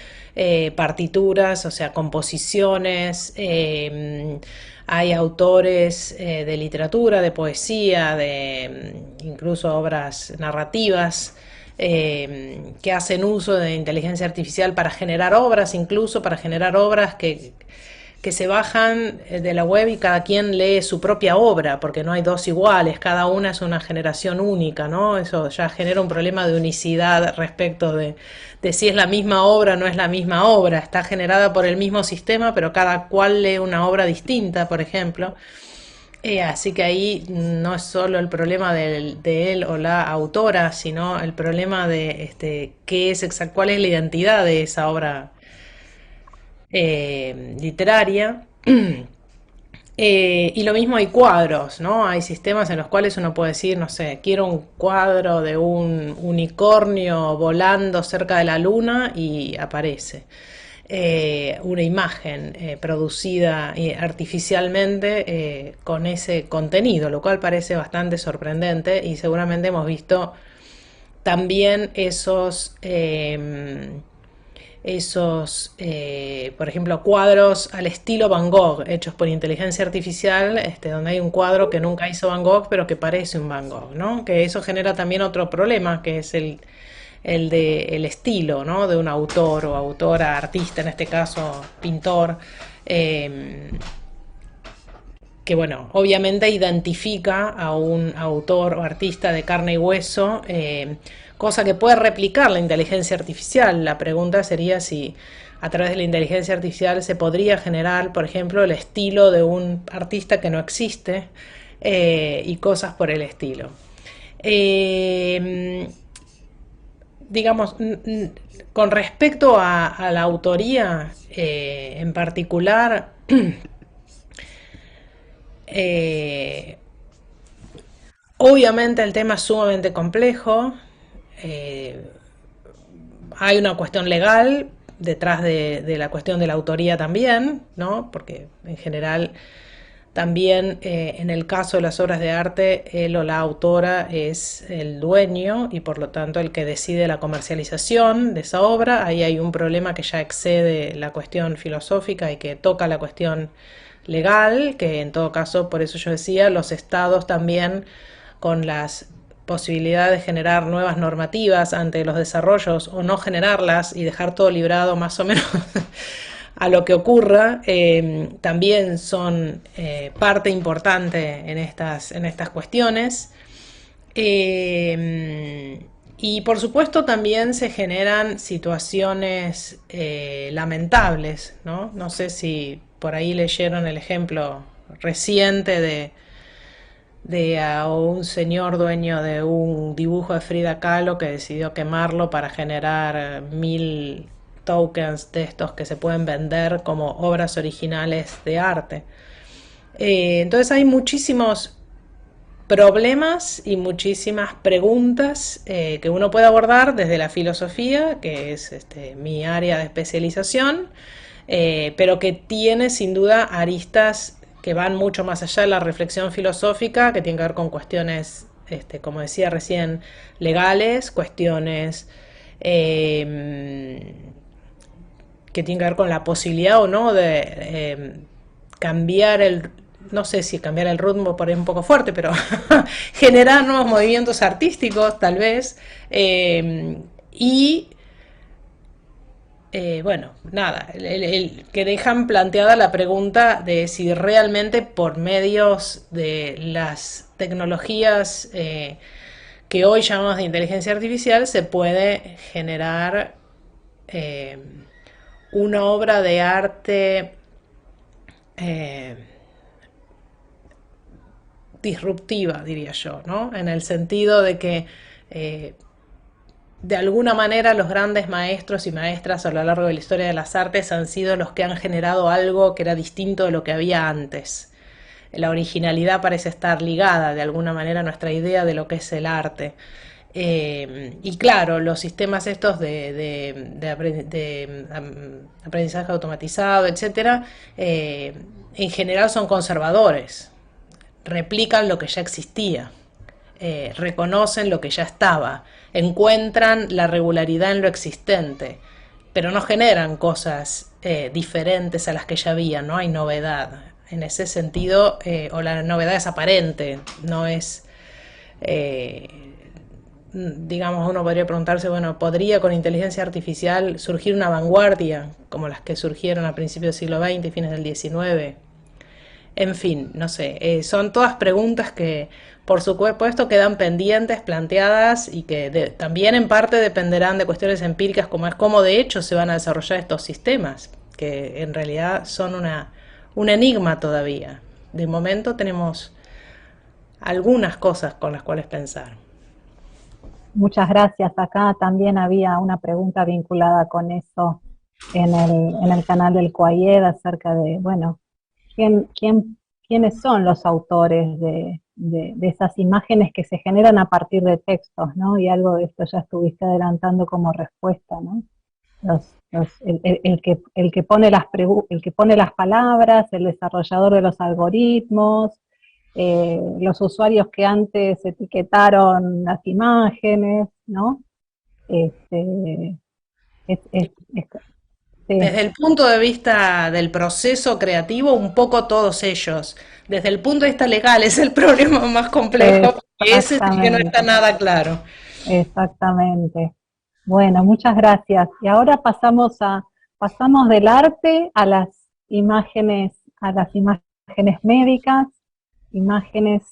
partituras, o sea, composiciones. Hay autores de literatura, de poesía, de incluso obras narrativas que hacen uso de inteligencia artificial para generar obras, incluso para generar obras que se bajan de la web y cada quien lee su propia obra, porque no hay dos iguales, cada una es una generación única, ¿no? Eso ya genera un problema de unicidad respecto de si es la misma obra o no es la misma obra. Está generada por el mismo sistema, pero cada cual lee una obra distinta, por ejemplo. Así que ahí no es solo el problema de él o la autora, sino el problema de cuál es la identidad de esa obra literaria. Y lo mismo hay cuadros, ¿no? Hay sistemas en los cuales uno puede decir, no sé, quiero un cuadro de un unicornio volando cerca de la luna y aparece. Una imagen producida artificialmente con ese contenido, lo cual parece bastante sorprendente y seguramente hemos visto también por ejemplo, cuadros al estilo Van Gogh, hechos por inteligencia artificial, donde hay un cuadro que nunca hizo Van Gogh, pero que parece un Van Gogh, ¿no? Que eso genera también otro problema, que es el del estilo, ¿no? De un autor o autora, artista, en este caso pintor, que bueno, obviamente identifica a un autor o artista de carne y hueso, cosa que puede replicar la inteligencia artificial. La pregunta sería si a través de la inteligencia artificial se podría generar, por ejemplo, el estilo de un artista que no existe, y cosas por el estilo. Digamos, con respecto a la autoría en particular, obviamente el tema es sumamente complejo. Hay una cuestión legal detrás de la cuestión de la autoría también, ¿no? Porque en general también en el caso de las obras de arte, él o la autora es el dueño y por lo tanto el que decide la comercialización de esa obra. Ahí hay un problema que ya excede la cuestión filosófica y que toca la cuestión legal, que en todo caso, por eso yo decía, los estados también con las posibilidades de generar nuevas normativas ante los desarrollos o no generarlas y dejar todo librado más o menos a lo que ocurra, también son parte importante en estas cuestiones. Y por supuesto también se generan situaciones lamentables, ¿no? No sé si por ahí leyeron el ejemplo reciente de a un señor dueño de un dibujo de Frida Kahlo que decidió quemarlo para generar 1000 tokens de estos que se pueden vender como obras originales de arte. Entonces hay muchísimos problemas y muchísimas preguntas que uno puede abordar desde la filosofía, que es mi área de especialización, pero que tiene sin duda aristas que van mucho más allá de la reflexión filosófica, que tiene que ver con cuestiones, como decía recién, legales, cuestiones que tiene que ver con la posibilidad o no de cambiar no sé si cambiar el ritmo por ahí un poco fuerte, pero generar nuevos movimientos artísticos tal vez, y bueno, nada, que dejan planteada la pregunta de si realmente por medios de las tecnologías que hoy llamamos de inteligencia artificial, se puede generar una obra de arte disruptiva, diría yo, ¿no? En el sentido de que de alguna manera los grandes maestros y maestras a lo largo de la historia de las artes han sido los que han generado algo que era distinto de lo que había antes. La originalidad parece estar ligada de alguna manera a nuestra idea de lo que es el arte. Y claro, los sistemas estos de aprendizaje automatizado, etcétera, en general son conservadores, replican lo que ya existía, reconocen lo que ya estaba, encuentran la regularidad en lo existente, pero no generan cosas diferentes a las que ya había, no hay novedad. En ese sentido, o la novedad es aparente, no es... digamos, uno podría preguntarse, bueno, ¿podría con inteligencia artificial surgir una vanguardia como las que surgieron a principios del siglo XX y fines del XIX? En fin, no sé, son todas preguntas que por supuesto quedan pendientes, planteadas y que también en parte dependerán de cuestiones empíricas como es cómo de hecho se van a desarrollar estos sistemas, que en realidad son un enigma todavía. De momento tenemos algunas cosas con las cuales pensar. Muchas gracias. Acá también había una pregunta vinculada con eso en el canal del CUAIED acerca de, bueno, ¿quiénes son los autores de esas imágenes que se generan a partir de textos, ¿no? Y algo de esto ya estuviste adelantando como respuesta, ¿no? El que pone las palabras, el desarrollador de los algoritmos, los usuarios que antes etiquetaron las imágenes, ¿no? Desde el punto de vista del proceso creativo, un poco todos ellos. Desde el punto de vista legal es el problema más complejo, porque ese sí que no está nada claro. Exactamente. Bueno, muchas gracias. Y ahora pasamos del arte a las imágenes médicas, imágenes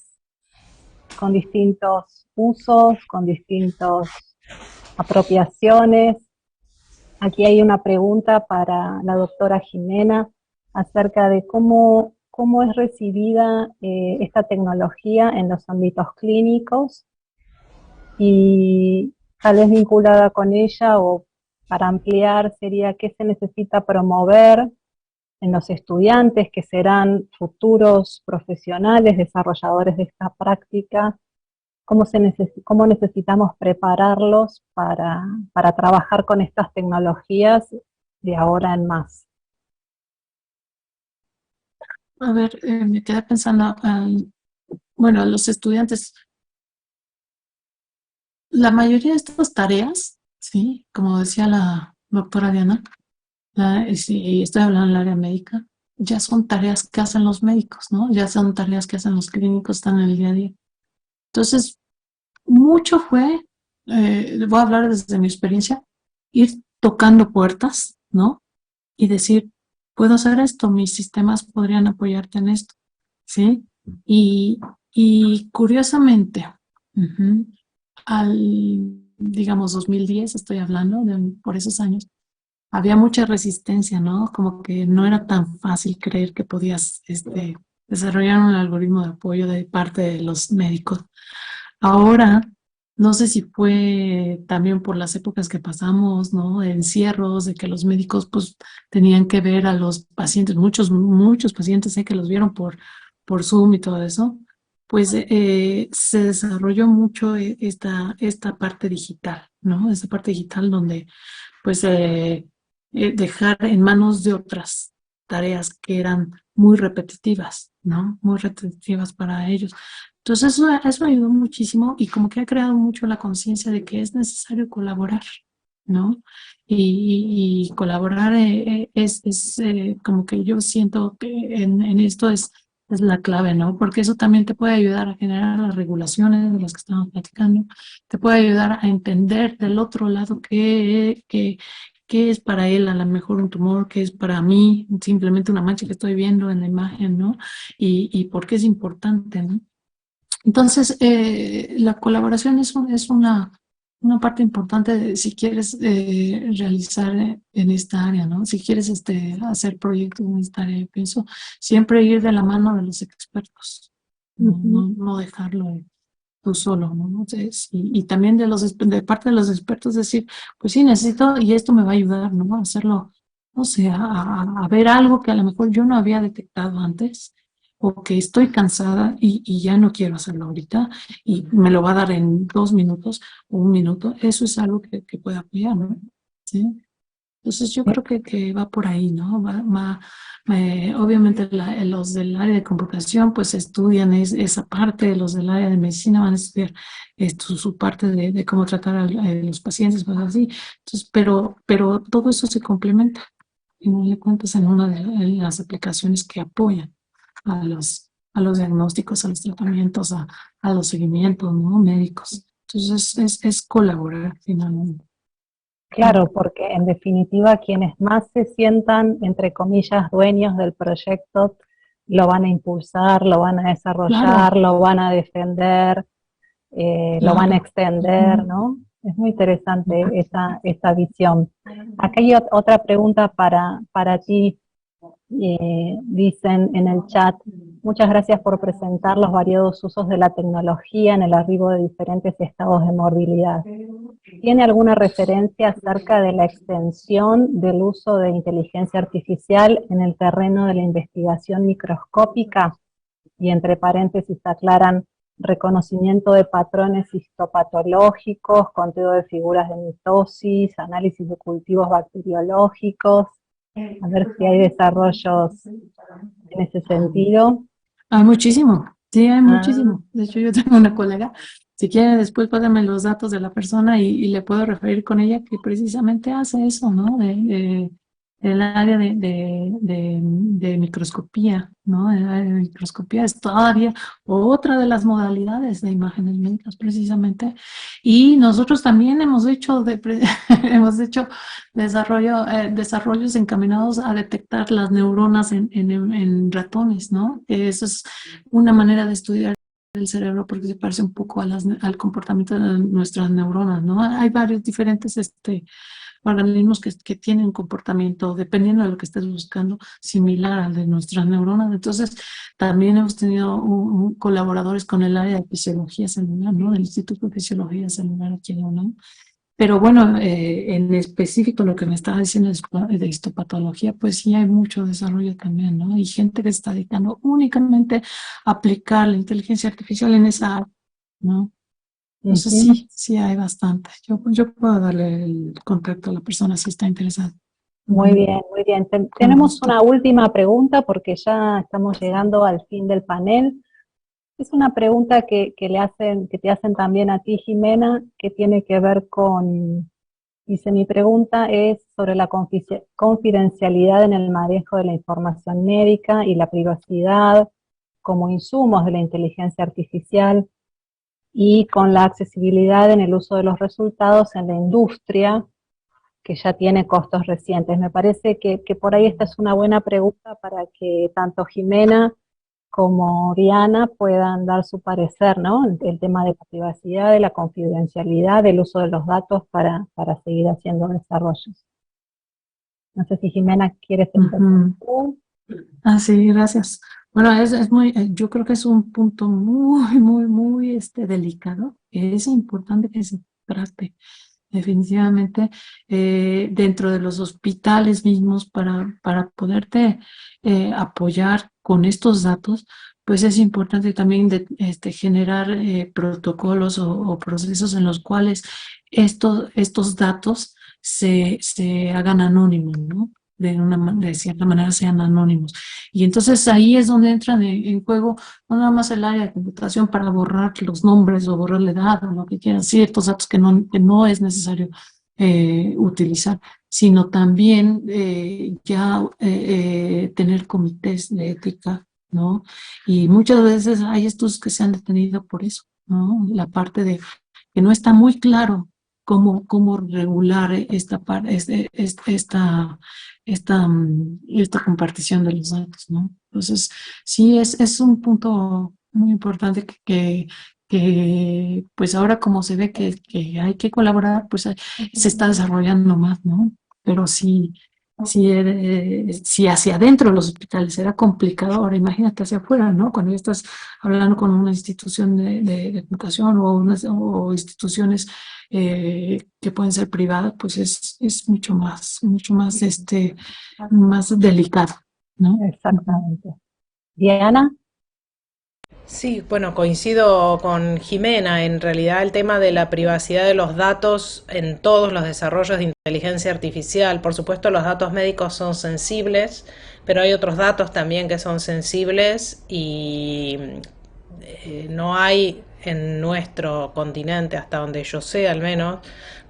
con distintos usos, con distintas apropiaciones. Aquí hay una pregunta para la doctora Jimena acerca de cómo es recibida esta tecnología en los ámbitos clínicos y tal vez vinculada con ella o para ampliar sería qué se necesita promover en los estudiantes que serán futuros profesionales, desarrolladores de esta práctica, cómo necesitamos prepararlos para trabajar con estas tecnologías de ahora en más. A ver, me quedé pensando, bueno, los estudiantes, la mayoría de estas tareas, sí, como decía la doctora Diana, y estoy hablando del área médica, ya son tareas que hacen los médicos, ¿no? Ya son tareas que hacen los clínicos, están en el día a día. Entonces, mucho fue, voy a hablar desde mi experiencia, ir tocando puertas, ¿no? Y decir, puedo hacer esto, mis sistemas podrían apoyarte en esto, ¿sí? Y curiosamente, digamos, 2010, estoy hablando, por esos años, había mucha resistencia, ¿no? Como que no era tan fácil creer que podías desarrollar un algoritmo de apoyo de parte de los médicos. Ahora, no sé si fue también por las épocas que pasamos, ¿no? De encierros, de que los médicos pues tenían que ver a los pacientes, muchos pacientes que los vieron por Zoom y todo eso, pues se desarrolló mucho esta parte digital, ¿no? Esta parte digital donde pues dejar en manos de otras tareas que eran muy repetitivas, ¿no? Muy repetitivas para ellos. Entonces eso ayudó muchísimo y como que ha creado mucho la conciencia de que es necesario colaborar, ¿no? Y colaborar es como que yo siento que en esto es la clave, ¿no? Porque eso también te puede ayudar a generar las regulaciones de las que estamos platicando, te puede ayudar a entender del otro lado qué es para él a lo mejor un tumor, qué es para mí simplemente una mancha que estoy viendo en la imagen, ¿no? Y por qué es importante, ¿no? Entonces, la colaboración es una parte importante si quieres realizar en esta área, ¿no? Si quieres hacer proyectos en esta área, yo pienso siempre ir de la mano de los expertos, no, no dejarlo tú solo, ¿no? Entonces, y también de parte de los expertos decir, pues sí, necesito y esto me va a ayudar, ¿no? A hacerlo, no sé, a ver algo que a lo mejor yo no había detectado antes o que estoy cansada y ya no quiero hacerlo ahorita y me lo va a dar en 2 minutos o 1 minuto, eso es algo que puede apoyar, ¿no? ¿Sí? Entonces yo creo que va por ahí, ¿no? Obviamente los del área de computación pues estudian esa parte, los del área de medicina van a estudiar su parte de cómo tratar a los pacientes, pues así. Entonces, pero todo eso se complementa, y no le cuentas en una de las aplicaciones que apoyan a los diagnósticos, a los tratamientos, a los seguimientos, ¿no? Médicos. Entonces es colaborar finalmente. Claro, porque en definitiva quienes más se sientan, entre comillas, dueños del proyecto, lo van a impulsar, lo van a desarrollar, Claro. lo van a defender, lo van a Claro. extender, ¿no? Es muy interesante esa visión. Acá hay otra pregunta para ti. Dicen en el chat, muchas gracias por presentar los variados usos de la tecnología en el arribo de diferentes estados de morbilidad. ¿Tiene alguna referencia acerca de la extensión del uso de inteligencia artificial en el terreno de la investigación microscópica? Y entre paréntesis aclaran reconocimiento de patrones histopatológicos, conteo de figuras de mitosis, análisis de cultivos bacteriológicos. A ver si hay desarrollos en ese sentido. Hay muchísimo, sí, hay muchísimo. De hecho, yo tengo una colega, si quiere después pásame los datos de la persona y le puedo referir con ella que precisamente hace eso, ¿no? El área de microscopía, ¿no? El área de microscopía es todavía otra de las modalidades de imágenes médicas precisamente. Y nosotros también hemos hecho, hemos hecho desarrollos encaminados a detectar las neuronas en ratones, ¿no? Eso es una manera de estudiar el cerebro porque se parece un poco al comportamiento de nuestras neuronas, ¿no? Hay varios diferentes organismos que tienen un comportamiento, dependiendo de lo que estés buscando, similar al de nuestras neuronas. Entonces, también hemos tenido colaboradores con el área de fisiología celular, ¿no? Del Instituto de Fisiología Celular aquí en la UNAM. Pero bueno, en específico lo que me estaba diciendo de histopatología, pues sí hay mucho desarrollo también, ¿no? Y gente que está dedicando únicamente a aplicar la inteligencia artificial en esa área, ¿no? Entonces sí hay bastante. Yo puedo darle el contacto a la persona si está interesada. Muy bien, muy bien. Tenemos una última pregunta porque ya estamos llegando al fin del panel. Es una pregunta que te hacen también a ti, Jimena, que tiene que ver con, dice, mi pregunta es sobre la confidencialidad en el manejo de la información médica y la privacidad como insumos de la inteligencia artificial y con la accesibilidad en el uso de los resultados en la industria que ya tiene costos recientes. Me parece que por ahí esta es una buena pregunta para que tanto Jimena como Diana puedan dar su parecer, ¿no? El tema de la privacidad, de la confidencialidad, del uso de los datos para seguir haciendo desarrollos. No sé si Jimena quieres empezar tú. Sí, gracias. Bueno, yo creo que es un punto muy delicado. Es importante que se trate definitivamente dentro de los hospitales mismos para poderte apoyar con estos datos, pues es importante también generar protocolos o procesos en los cuales estos datos se hagan anónimos, ¿no? De cierta manera sean anónimos. Y entonces ahí es donde entran en juego no nada más el área de computación para borrar los nombres o borrar la edad o lo que quieran, ciertos datos que no es necesario utilizar, sino también tener comités de ética, ¿no? Y muchas veces hay estudios que se han detenido por eso, ¿no? La parte de que no está muy claro cómo regular esta compartición de los datos, ¿no? Entonces, sí, es un punto muy importante que pues ahora como se ve que hay que colaborar, pues se está desarrollando más, ¿no? Pero si hacia adentro de los hospitales era complicado, ahora imagínate hacia afuera, ¿no? Cuando ya estás hablando con una institución de educación o instituciones que pueden ser privadas, pues es mucho más, más delicado, ¿no? Exactamente. Diana, Sí, bueno, coincido con Jimena. En realidad el tema de la privacidad de los datos en todos los desarrollos de inteligencia artificial, por supuesto los datos médicos son sensibles, pero hay otros datos también que son sensibles y no hay en nuestro continente, hasta donde yo sé al menos,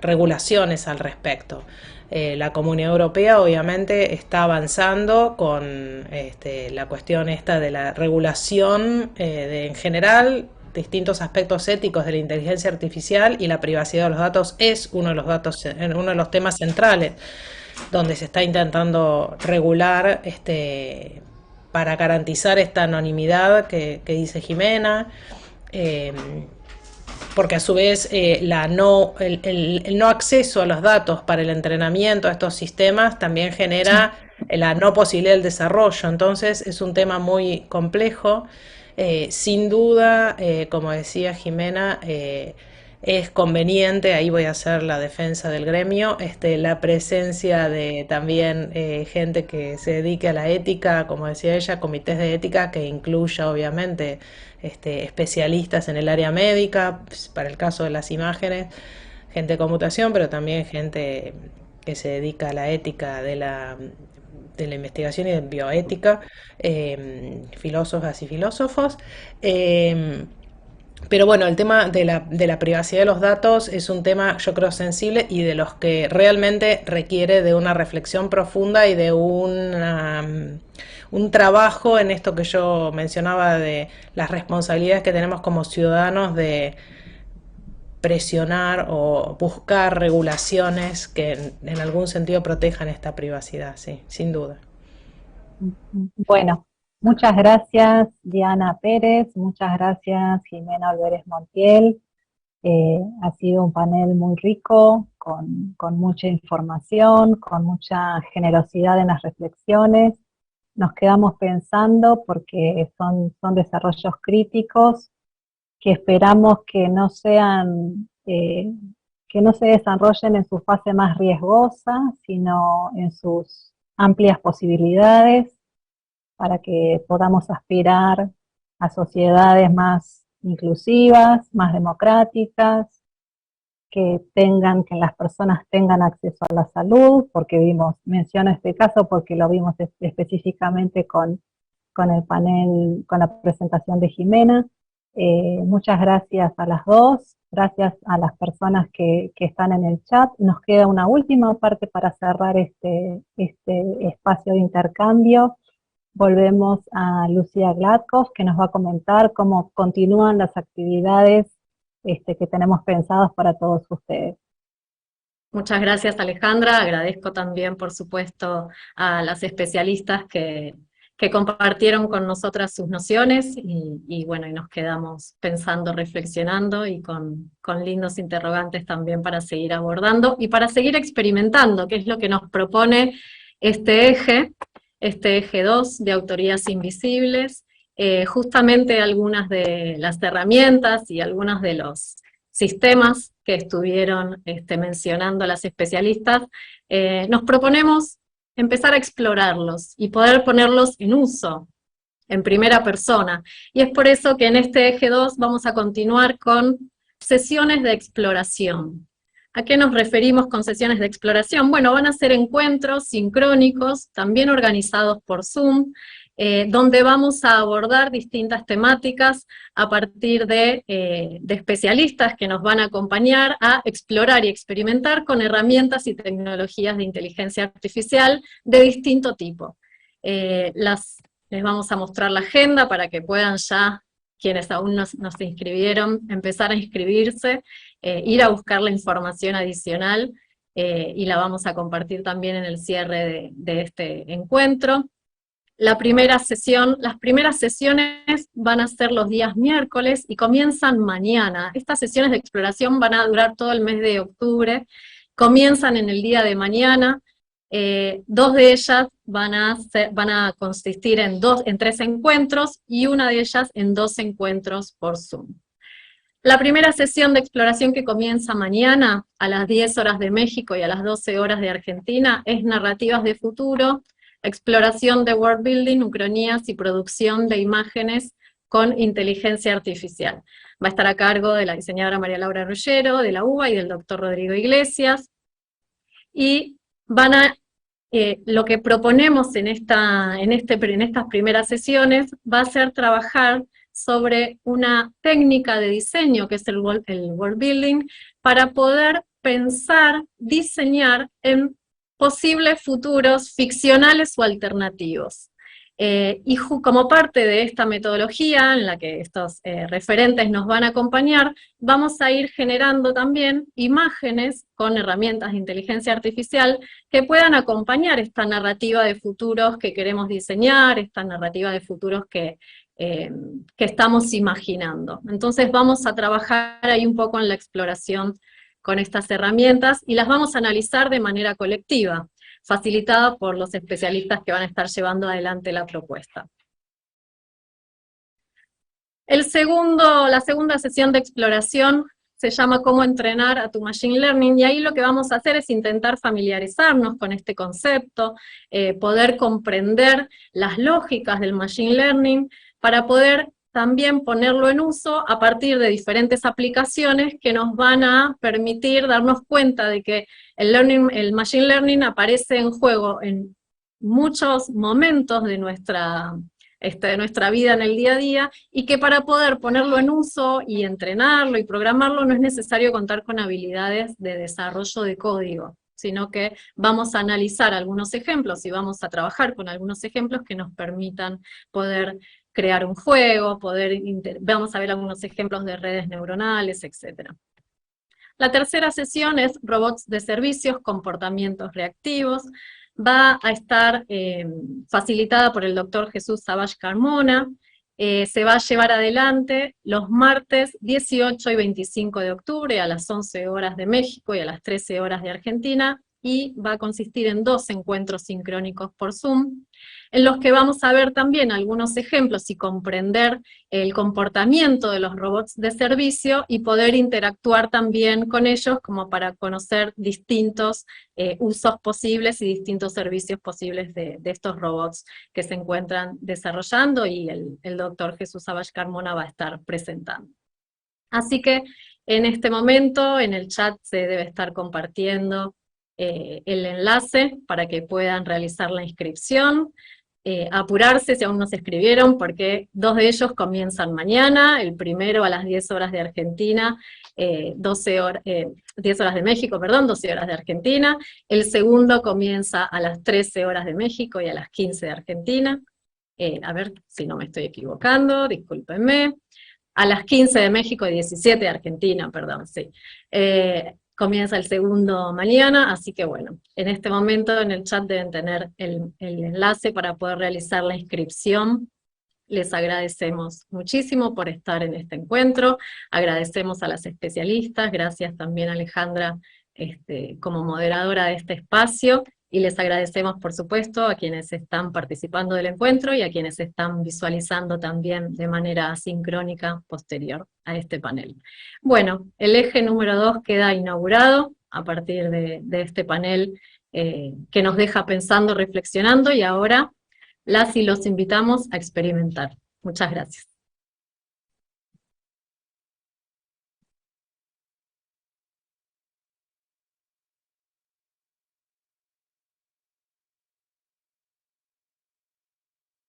regulaciones al respecto. La Comunidad Europea obviamente está avanzando con la cuestión esta de la regulación en general, distintos aspectos éticos de la inteligencia artificial, y la privacidad de los datos es uno de los temas centrales donde se está intentando regular para garantizar esta anonimidad que dice Jimena. Eh, Porque a su vez el no acceso a los datos para el entrenamiento de estos sistemas también genera la no posibilidad del desarrollo. Entonces es un tema muy complejo. Sin duda, como decía Jimena, es conveniente, ahí voy a hacer la defensa del gremio, la presencia de también gente que se dedique a la ética, como decía ella, comités de ética que incluya obviamente especialistas en el área médica, pues, para el caso de las imágenes, gente de computación, pero también gente que se dedica a la ética de la investigación y de bioética, filósofas y filósofos. Pero bueno, el tema de la privacidad de los datos es un tema, yo creo, sensible y de los que realmente requiere de una reflexión profunda y de un trabajo en esto que yo mencionaba de las responsabilidades que tenemos como ciudadanos de presionar o buscar regulaciones que en algún sentido protejan esta privacidad, sí, sin duda. bueno, muchas gracias Diana Pérez, muchas gracias Jimena Olveres Montiel. Ha sido un panel muy rico, con mucha información, con mucha generosidad en las reflexiones. Nos quedamos pensando porque son desarrollos críticos que esperamos que no se desarrollen en su fase más riesgosa, sino en sus amplias posibilidades para que podamos aspirar a sociedades más inclusivas, más democráticas, que las personas tengan acceso a la salud, porque menciono este caso porque lo vimos específicamente con el panel, con la presentación de Jimena. Muchas gracias a las dos, gracias a las personas que están en el chat. Nos queda una última parte para cerrar este espacio de intercambio. Volvemos a Lucía Gladkov, que nos va a comentar cómo continúan las actividades que tenemos pensadas para todos ustedes. Muchas gracias, Alejandra. Agradezco también, por supuesto, a las especialistas que compartieron con nosotras sus nociones y bueno, y nos quedamos pensando, reflexionando y con lindos interrogantes también para seguir abordando y para seguir experimentando, que es lo que nos propone este eje 2 de autorías invisibles. Justamente algunas de las herramientas y algunos de los sistemas que estuvieron mencionando las especialistas, nos proponemos empezar a explorarlos y poder ponerlos en uso, en primera persona. Y es por eso que en este eje 2 vamos a continuar con sesiones de exploración. ¿A qué nos referimos con sesiones de exploración? Bueno, van a ser encuentros sincrónicos, también organizados por Zoom, donde vamos a abordar distintas temáticas a partir de especialistas que nos van a acompañar a explorar y experimentar con herramientas y tecnologías de inteligencia artificial de distinto tipo. Les vamos a mostrar la agenda para que puedan ya, quienes aún no se inscribieron, empezar a inscribirse, ir a buscar la información adicional, y la vamos a compartir también en el cierre de este encuentro. las primeras sesiones van a ser los días miércoles y comienzan mañana. Estas sesiones de exploración van a durar todo el mes de octubre, comienzan en el día de mañana. 2 de ellas van a consistir en 3 encuentros y una de ellas en 2 encuentros por Zoom. La primera sesión de exploración que comienza mañana a las 10 horas de México y a las 12 horas de Argentina es Narrativas de Futuro, exploración de world building, ucronías y producción de imágenes con inteligencia artificial. Va a estar a cargo de la diseñadora María Laura Ruggiero, de la UBA, y del doctor Rodrigo Iglesias. Y lo que proponemos en estas primeras sesiones va a ser trabajar sobre una técnica de diseño, que es el world building, para poder pensar, diseñar en posibles futuros ficcionales o alternativos. Y como parte de esta metodología en la que estos referentes nos van a acompañar, vamos a ir generando también imágenes con herramientas de inteligencia artificial que puedan acompañar esta narrativa de futuros que queremos diseñar, esta narrativa de futuros que estamos imaginando. Entonces vamos a trabajar ahí un poco en la exploración con estas herramientas y las vamos a analizar de manera colectiva, facilitada por los especialistas que van a estar llevando adelante la propuesta. La segunda sesión de exploración se llama Cómo entrenar a tu Machine Learning, y ahí lo que vamos a hacer es intentar familiarizarnos con este concepto, poder comprender las lógicas del Machine Learning, para poder también ponerlo en uso a partir de diferentes aplicaciones que nos van a permitir darnos cuenta de que el Machine Learning aparece en juego en muchos momentos de nuestra vida en el día a día, y que para poder ponerlo en uso y entrenarlo y programarlo no es necesario contar con habilidades de desarrollo de código, sino que vamos a analizar algunos ejemplos y vamos a trabajar con algunos ejemplos que nos permitan poder crear un juego, vamos a ver algunos ejemplos de redes neuronales, etc. La tercera sesión es robots de servicios, comportamientos reactivos. Va a estar facilitada por el doctor Jesús Savage Carmona. Se va a llevar adelante los martes 18 y 25 de octubre a las 11 horas de México y a las 13 horas de Argentina, y va a consistir en 2 encuentros sincrónicos por Zoom, en los que vamos a ver también algunos ejemplos y comprender el comportamiento de los robots de servicio y poder interactuar también con ellos como para conocer distintos usos posibles y distintos servicios posibles de estos robots que se encuentran desarrollando, y el doctor Jesús Savage Carmona va a estar presentando. Así que en este momento en el chat se debe estar compartiendo el enlace para que puedan realizar la inscripción. Apurarse si aún no se escribieron, porque 2 de ellos comienzan mañana, el primero a las 10 horas de Argentina, 10 horas de México, perdón, 12 horas de Argentina, el segundo comienza a las 13 horas de México y a las 15 de Argentina, a ver si no me estoy equivocando, discúlpenme, a las 15 de México y 17 de Argentina, perdón, sí. Comienza el segundo mañana, así que bueno, en este momento en el chat deben tener el enlace para poder realizar la inscripción. Les agradecemos muchísimo por estar en este encuentro, agradecemos a las especialistas, gracias también a Alejandra como moderadora de este espacio, y les agradecemos por supuesto a quienes están participando del encuentro y a quienes están visualizando también de manera sincrónica posterior a este panel. Bueno, el eje número 2 queda inaugurado a partir de este panel que nos deja pensando, reflexionando, y ahora las y los invitamos a experimentar. Muchas gracias.